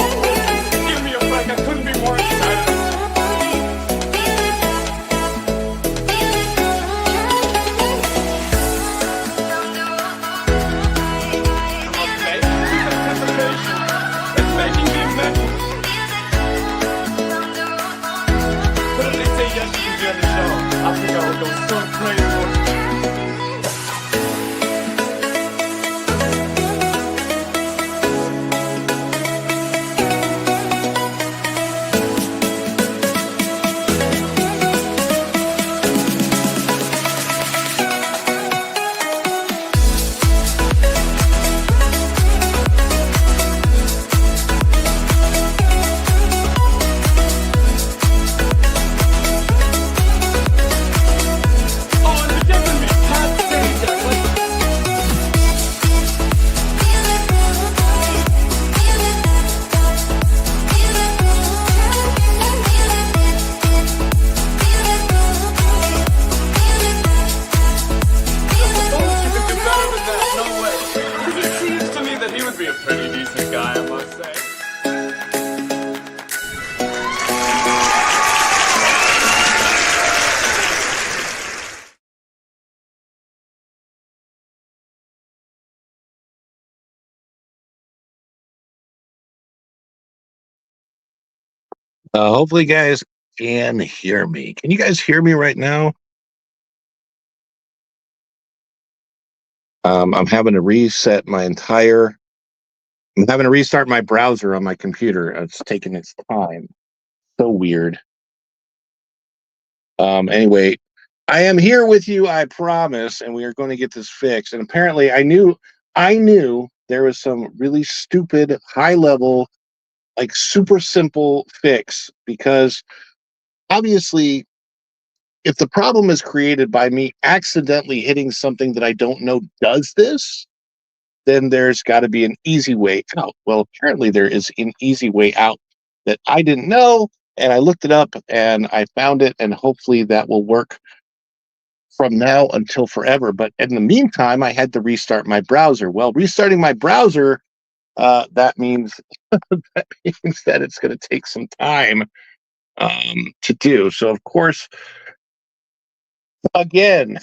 give me a break. I couldn't be more excited. Okay, this is anticipation. It's making me mental. But if they say yes, you can be on the show, I think I would go so crazy. Be a pretty decent guy, I must say. Hopefully, you guys can hear me. Can you guys hear me right now? I'm having to restart my browser on my computer. It's taking its time. So weird. Anyway, I am here with you, I promise, and we are going to get this fixed. And apparently I knew there was some really stupid, high level, like super simple fix, because obviously if the problem is created by me accidentally hitting something that I don't know does this, then there's got to be an easy way out. Well, apparently there is an easy way out that I didn't know, and I looked it up and I found it, and hopefully that will work from now until forever. But in the meantime, I had to restart my browser. Well, restarting my browser, that means that it's going to take some time to do. So, of course, again,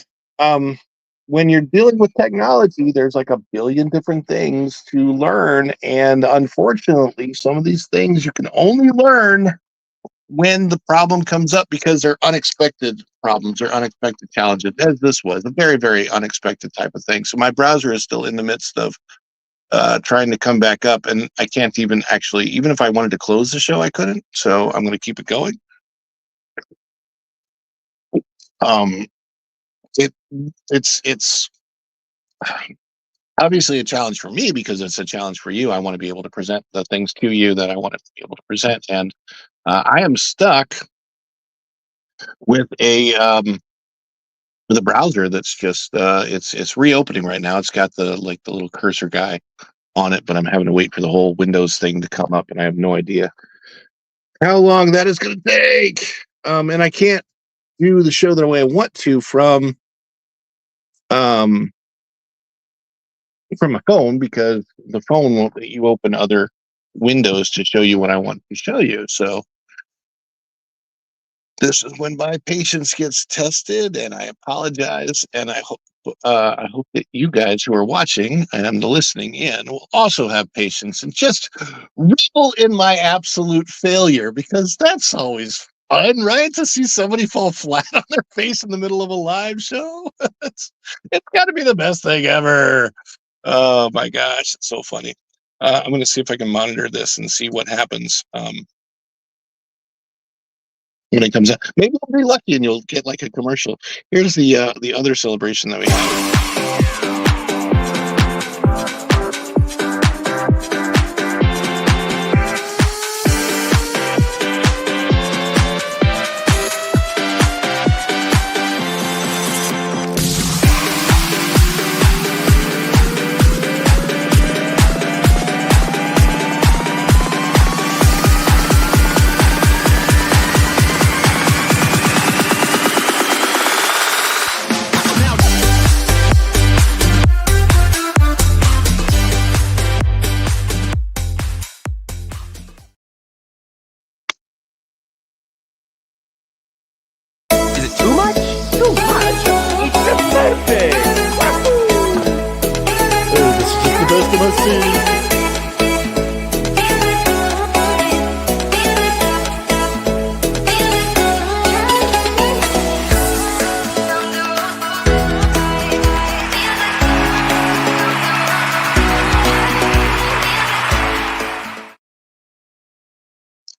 when you're dealing with technology, there's like a billion different things to learn. And unfortunately, some of these things you can only learn when the problem comes up, because they're unexpected problems or unexpected challenges, as this was a very, very unexpected type of thing. So my browser is still in the midst of trying to come back up, and I can't even actually, even if I wanted to close the show, I couldn't. So I'm going to keep it going. It's obviously a challenge for me because it's a challenge for you. I want to be able to present the things to you that I want to be able to present, and I am stuck with a browser that's just it's reopening right now. It's got the little cursor guy on it, but I'm having to wait for the whole Windows thing to come up, and I have no idea how long that is going to take. And I can't do the show the way I want to from my phone, because the phone won't let you open other windows to show you what I want to show you. So this is when my patience gets tested, and I apologize. And I hope that you guys who are watching and listening in will also have patience and just revel in my absolute failure, because that's always fun, right? To see somebody fall flat on their face in the middle of a live show. It's got to be the best thing ever. Oh my gosh, it's so funny. I'm going to see if I can monitor this and see what happens when it comes out. Maybe I'll be lucky and you'll get like a commercial. Here's the other celebration that we have.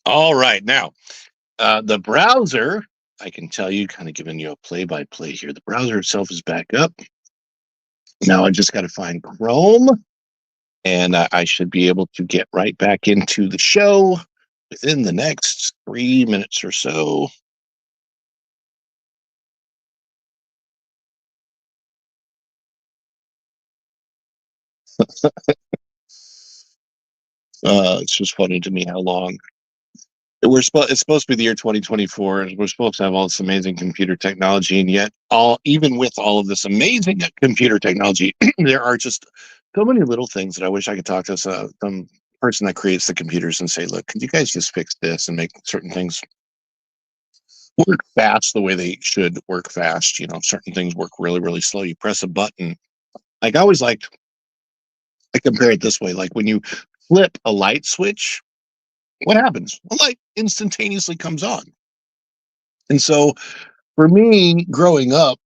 All right, now the browser, I can tell you, kind of giving you a play-by-play here. The browser itself is back up. Now I just got to find Chrome, and I should be able to get right back into the show within the next 3 minutes or so. It's just funny to me how long it's supposed to be the year 2024, and we're supposed to have all this amazing computer technology, and yet even with all of this amazing computer technology, there are just so many little things that I wish I could talk to some person that creates the computers and say, look, could you guys just fix this and make certain things work fast the way they should work fast? You know, certain things work really, really slow. You press a button. Like I compare it this way, like when you flip a light switch, what happens? A light instantaneously comes on. And so for me, growing up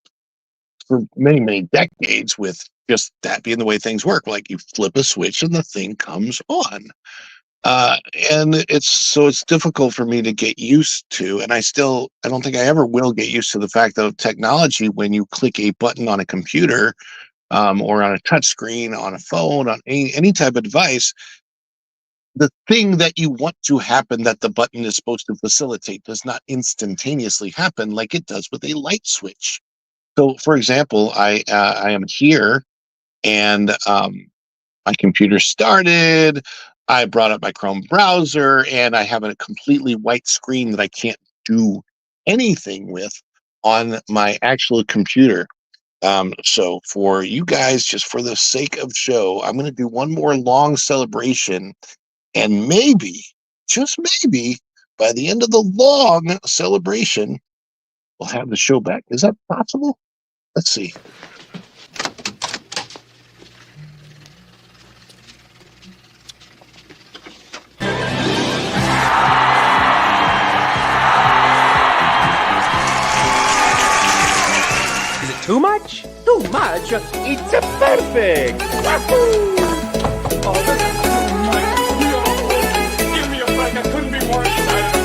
for many, many decades with just that being the way things work, like you flip a switch and the thing comes on. And it's difficult for me to get used to. And I don't think I ever will get used to the fact that technology, when you click a button on a computer or on a touch screen, on a phone, on any type of device, the thing that you want to happen that the button is supposed to facilitate does not instantaneously happen like it does with a light switch. So, for example, I am here, and my computer started. I brought up my Chrome browser, and I have a completely white screen that I can't do anything with on my actual computer. So for you guys, just for the sake of show, I'm going to do one more long celebration. And maybe, just maybe, by the end of the long celebration, we'll have the show back. Is that possible? Let's see. Is it too much? Too much? It's a perfect! Wahoo! Oh, this is too much. Give me a break. I couldn't be more excited.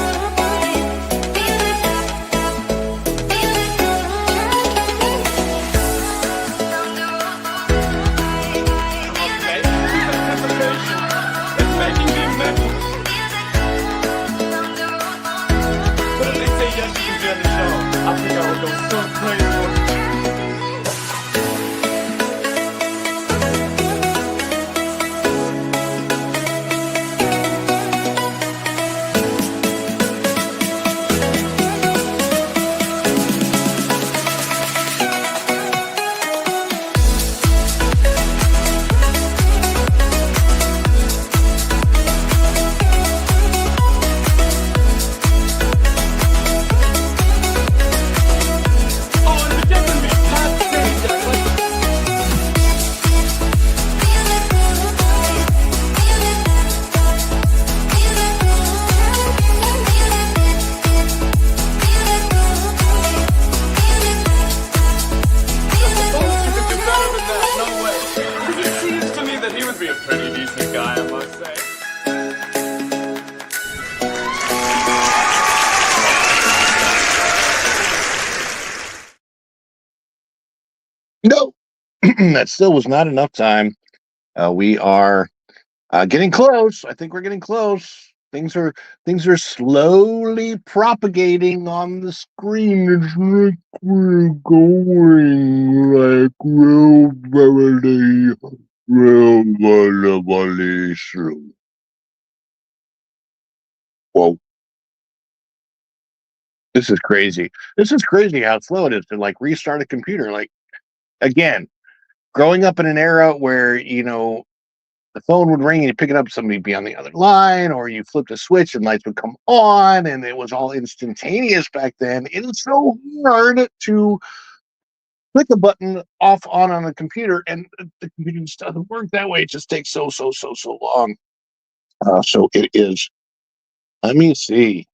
Okay, the anticipation is making me mental. But if they say yes, you can be on the show, I think I would go so crazy. Be a pretty decent guy, I must say. No, that still was not enough time. We are getting close. I think we're getting close. Things are slowly propagating on the screen. It's like we're going like really slow. Whoa. This is crazy. This is crazy how slow it is to like restart a computer. Like, again, growing up in an era where, the phone would ring and you pick it up, somebody would be on the other line, or you flipped a switch and lights would come on, and it was all instantaneous back then. It is so hard to click a button off on a computer, and the computer just doesn't work that way. It just takes so long. So it is. Let me see.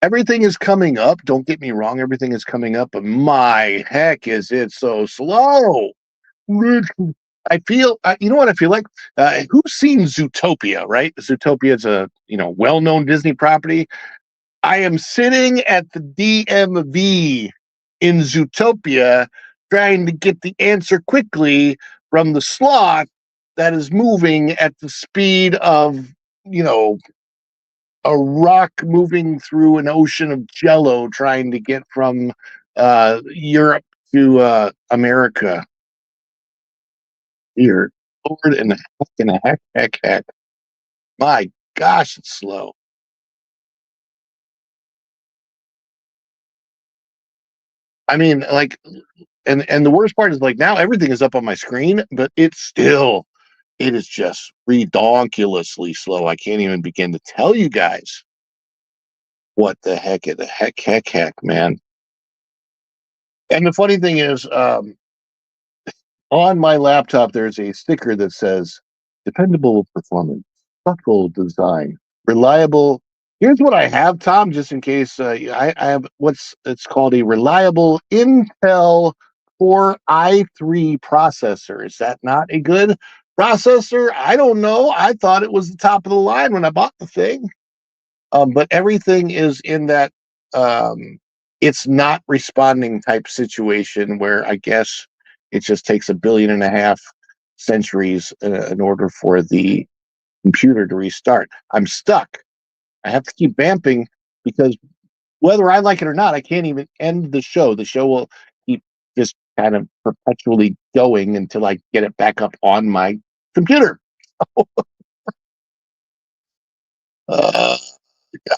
Everything is coming up. Don't get me wrong. Everything is coming up, but my heck, is it so slow? I feel, you know what I feel like? Who's seen Zootopia, right? Zootopia is a, well-known Disney property. I am sitting at the DMV in Zootopia trying to get the answer quickly from the sloth that is moving at the speed of, a rock moving through an ocean of jello trying to get from Europe to America. Here, Lord and a heck. My gosh, it's slow. I mean, like, and the worst part is, like, now everything is up on my screen, but it is just redonkulously slow. I can't even begin to tell you guys what the heck, man. And the funny thing is, on my laptop, there's a sticker that says dependable performance, thoughtful design, reliable. Here's what I have, Tom, just in case. I have it's called a reliable Intel Core i3 processor. Is that not a good processor? I don't know. I thought it was the top of the line when I bought the thing. But everything is in that it's not responding type situation where I guess it just takes 1.5 billion centuries in order for the computer to restart. I'm stuck. I have to keep vamping because whether I like it or not, I can't even end the show. The show will keep just kind of perpetually going until I get it back up on my computer. uh,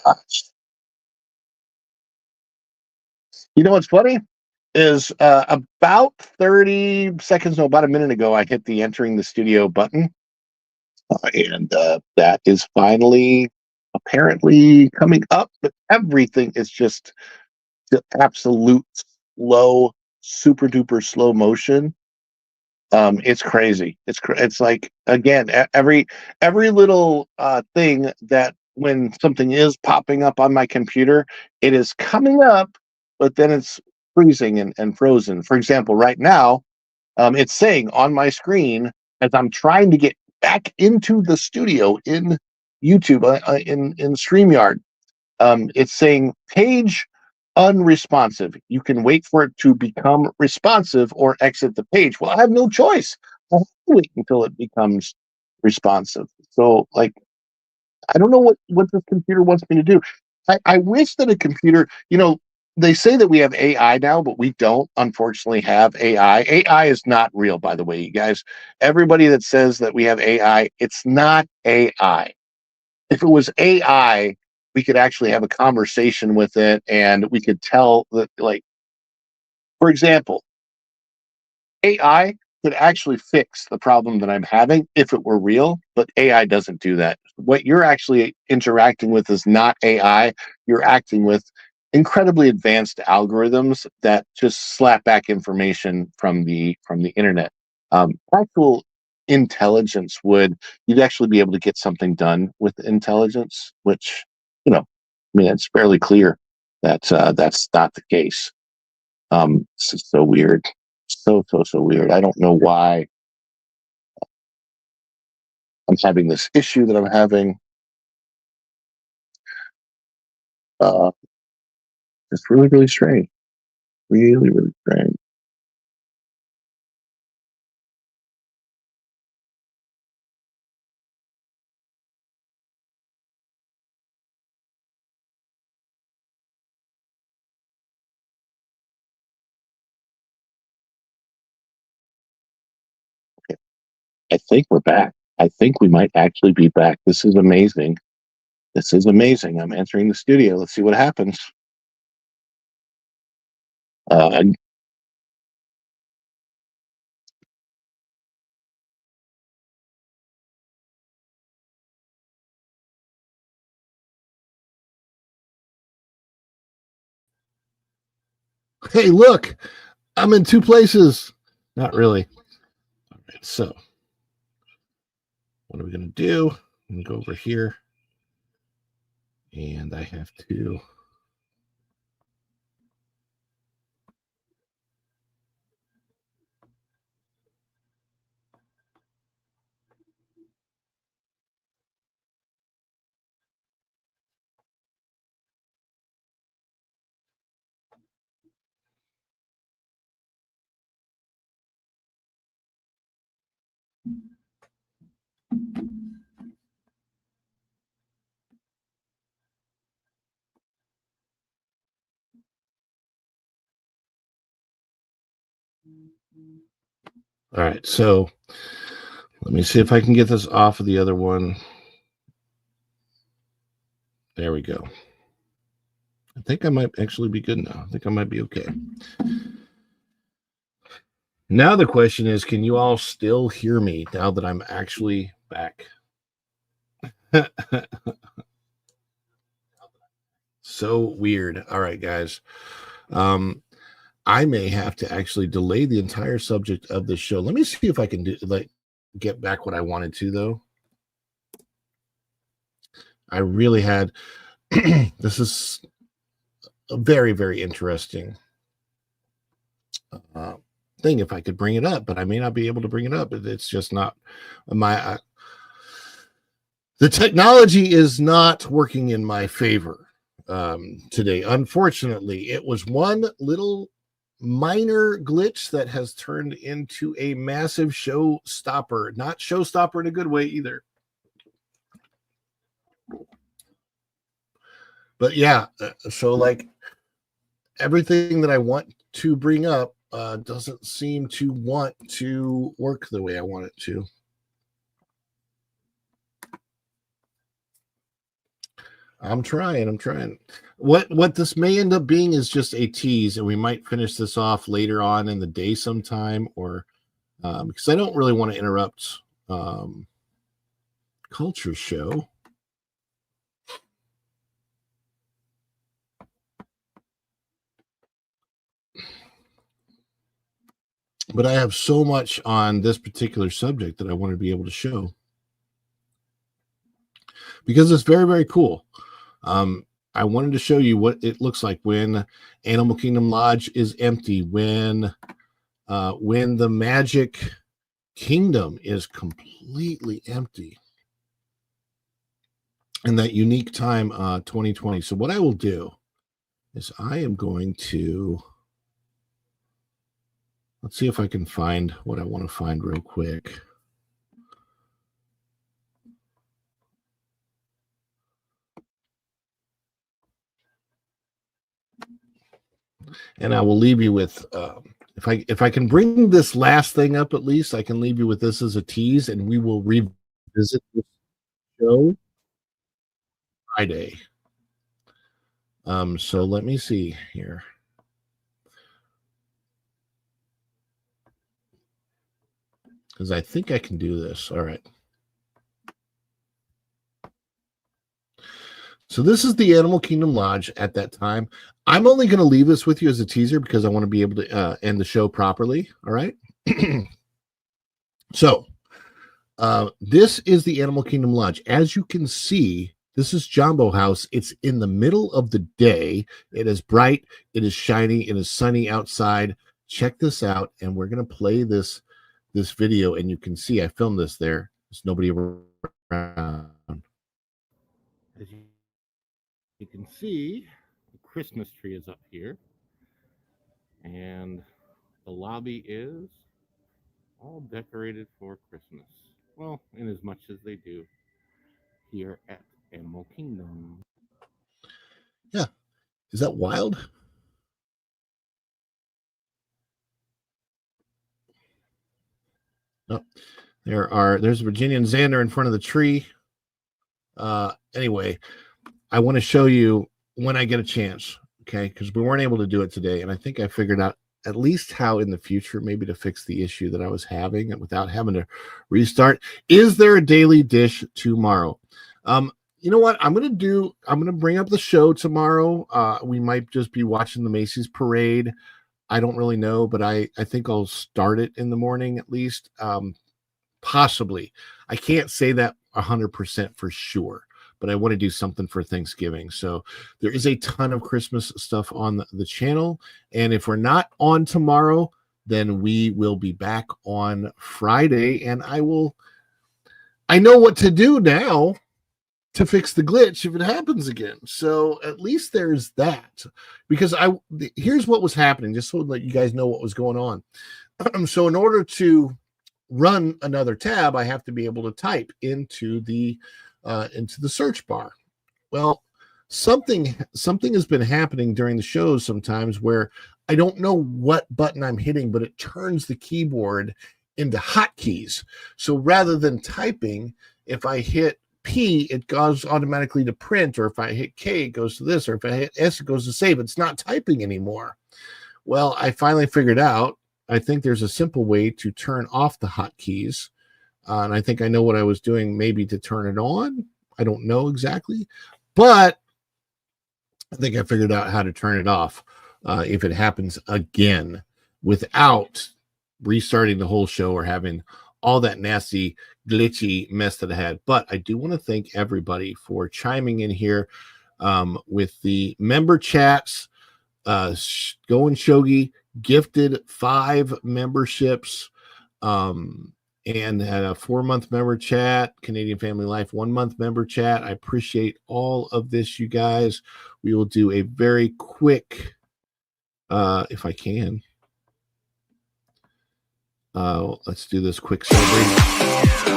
gosh. You know what's funny? Is about 30 seconds, no, about a minute ago, I hit the entering the studio button, and that is finally apparently coming up, but everything is just the absolute slow, super duper slow motion. It's crazy. It's like, again, every little thing that when something is popping up on my computer, it is coming up, but then it's freezing and frozen. For example, right now, it's saying on my screen as I'm trying to get back into the studio in YouTube, in StreamYard, it's saying page unresponsive. You can wait for it to become responsive or exit the page. Well, I have no choice. I have to wait until it becomes responsive. So, like, I don't know what this computer wants me to do. I wish that a computer, they say that we have AI now, but we don't, unfortunately, have AI. AI is not real, by the way, you guys. Everybody that says that we have AI, it's not AI. If it was AI, we could actually have a conversation with it, and we could tell that, like, for example, AI could actually fix the problem that I'm having if it were real, but AI doesn't do that. What you're actually interacting with is not AI. You're acting with incredibly advanced algorithms that just slap back information from the internet. Actual intelligence you'd actually be able to get something done with intelligence, which, I mean, it's fairly clear that that's not the case. This is so weird. So weird. I don't know why I'm having this issue that I'm having. Uh, it's really strange. Really strange. Okay. I think we're back. I think we might actually be back. This is amazing. This is amazing. I'm entering the studio. Let's see what happens. Uh, Hey, look, I'm in two places. Not really. All right, so what are we going to do? I'm going to go over here. And I have to... All right, so let me see if I can get this off of the other one. There we go. I think I might actually be good now. I think I might be okay. Now the question is, can you all still hear me now that I'm actually back? So weird. All right, guys. I may have to actually delay the entire subject of the show. Let me see if I can get back what I wanted to, though. I really had this is a very, very interesting thing if I could bring it up, but I may not be able to bring it up. It's just not my the technology is not working in my favor today. Unfortunately, it was one little minor glitch that has turned into a massive showstopper. Not showstopper in a good way either. But yeah, so like everything that I want to bring up doesn't seem to want to work the way I want it to. I'm trying. What this may end up being is just a tease, and we might finish this off later on in the day sometime, or because I don't really want to interrupt Culture Show. But I have so much on this particular subject that I want to be able to show because it's very, very cool. I wanted to show you what it looks like when Animal Kingdom Lodge is empty, when the Magic Kingdom is completely empty, and that unique time 2020. So what I will do is I am going to, let's see if I can find what I want to find real quick. And I will leave you with if I can bring this last thing up, at least I can leave you with this as a tease, and we will revisit this show Friday. So let me see here. Because I think I can do this. All right. So this is the Animal Kingdom Lodge at that time. I'm only going to leave this with you as a teaser because I want to be able to end the show properly. All right. So this is the Animal Kingdom Lodge. As you can see, this is Jumbo House. It's in the middle of the day. It is bright. It is shiny. It is sunny outside. Check this out. And we're going to play this video. And you can see I filmed this there. There's nobody around. As you can see, the Christmas tree is up here. And the lobby is all decorated for Christmas. Well, in as much as they do here at Animal Kingdom. Yeah. Is that wild? No. There's Virginia and Xander in front of the tree. Anyway, I want to show you when I get a chance, okay? Because we weren't able to do it today, and I think I figured out at least how in the future maybe to fix the issue that I was having and without having to restart. Is there a daily dish tomorrow? You know what I'm going to bring up the show tomorrow. We might just be watching the Macy's parade. I don't really know, but I think I'll start it in the morning at least. Possibly. I can't say that 100% for sure, but I want to do something for Thanksgiving. So there is a ton of Christmas stuff on the channel. And if we're not on tomorrow, then we will be back on Friday. And I know what to do now to fix the glitch if it happens again. So at least there's that. Because here's what was happening, just so that you guys know what was going on. So in order to run another tab, I have to be able to type into the search bar. Well, something has been happening during the shows sometimes where I don't know what button I'm hitting, but it turns the keyboard into hotkeys. So rather than typing, if I hit P, it goes automatically to print, or if I hit K, it goes to this, or if I hit S, it goes to save. It's not typing anymore. Well, I finally figured out, I think there's a simple way to turn off the hotkeys. And I think I know what I was doing maybe to turn it on. I don't know exactly, but I think I figured out how to turn it off if it happens again without restarting the whole show or having all that nasty, glitchy mess that I had. But I do want to thank everybody for chiming in here with the member chats. Going Shogi gifted 5 memberships and had a 4-month member chat. Canadian Family Life 1-month member chat. I appreciate all of this, you guys. We will do a very quick, if I can. Let's do this quick celebration.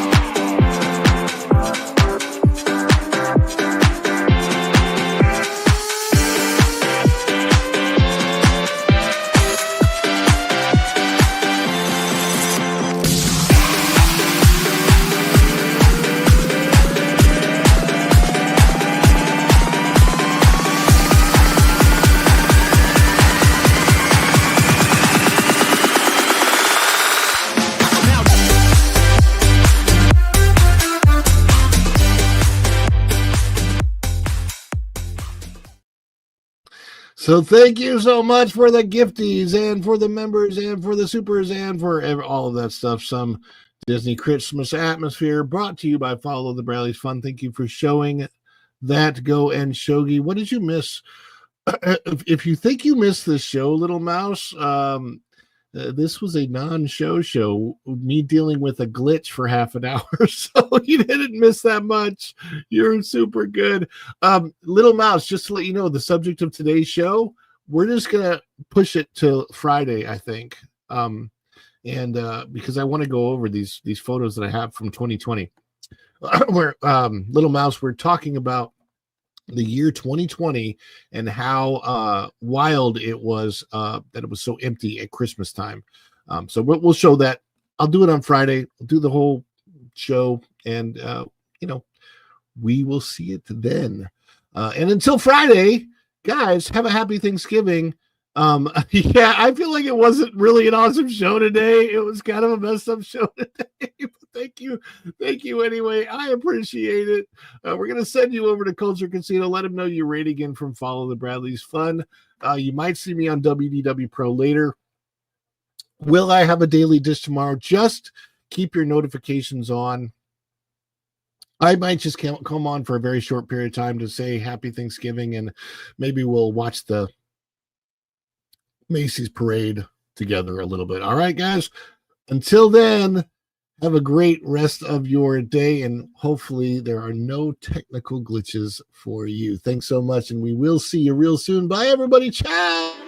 So thank you so much for the gifties and for the members and for the supers and for all of that stuff. Some Disney Christmas atmosphere brought to you by Follow the Bradley's Fun. Thank you for showing that. Go and Shogi. What did you miss? If you think you missed this show, Little Mouse, this was a non-show, me dealing with a glitch for half an hour. So you didn't miss that much. You're super good. Little Mouse, just to let you know, the subject of today's show, we're just going to push it to Friday, I think. Because I want to go over these photos that I have from 2020. Where Little Mouse, we're talking about the year 2020 and how wild it was that it was so empty at Christmas time. So we'll show that. I'll do it on Friday. I'll do the whole show, and we will see it then. And until Friday, guys, have a happy Thanksgiving. Yeah, I feel like it wasn't really an awesome show today. It was kind of a messed up show today. Thank you anyway. I appreciate it. We're gonna send you over to Culture Casino. Let them know you're rating in from Follow the Bradley's Fun. You might see me on WDW Pro later. Will I have a daily dish tomorrow? Just keep your notifications on. I might just come on for a very short period of time to say happy Thanksgiving, and maybe we'll watch the Macy's parade together a little bit. All right, guys. Until then, have a great rest of your day, and hopefully there are no technical glitches for you. Thanks so much, and we will see you real soon. Bye, everybody. Ciao.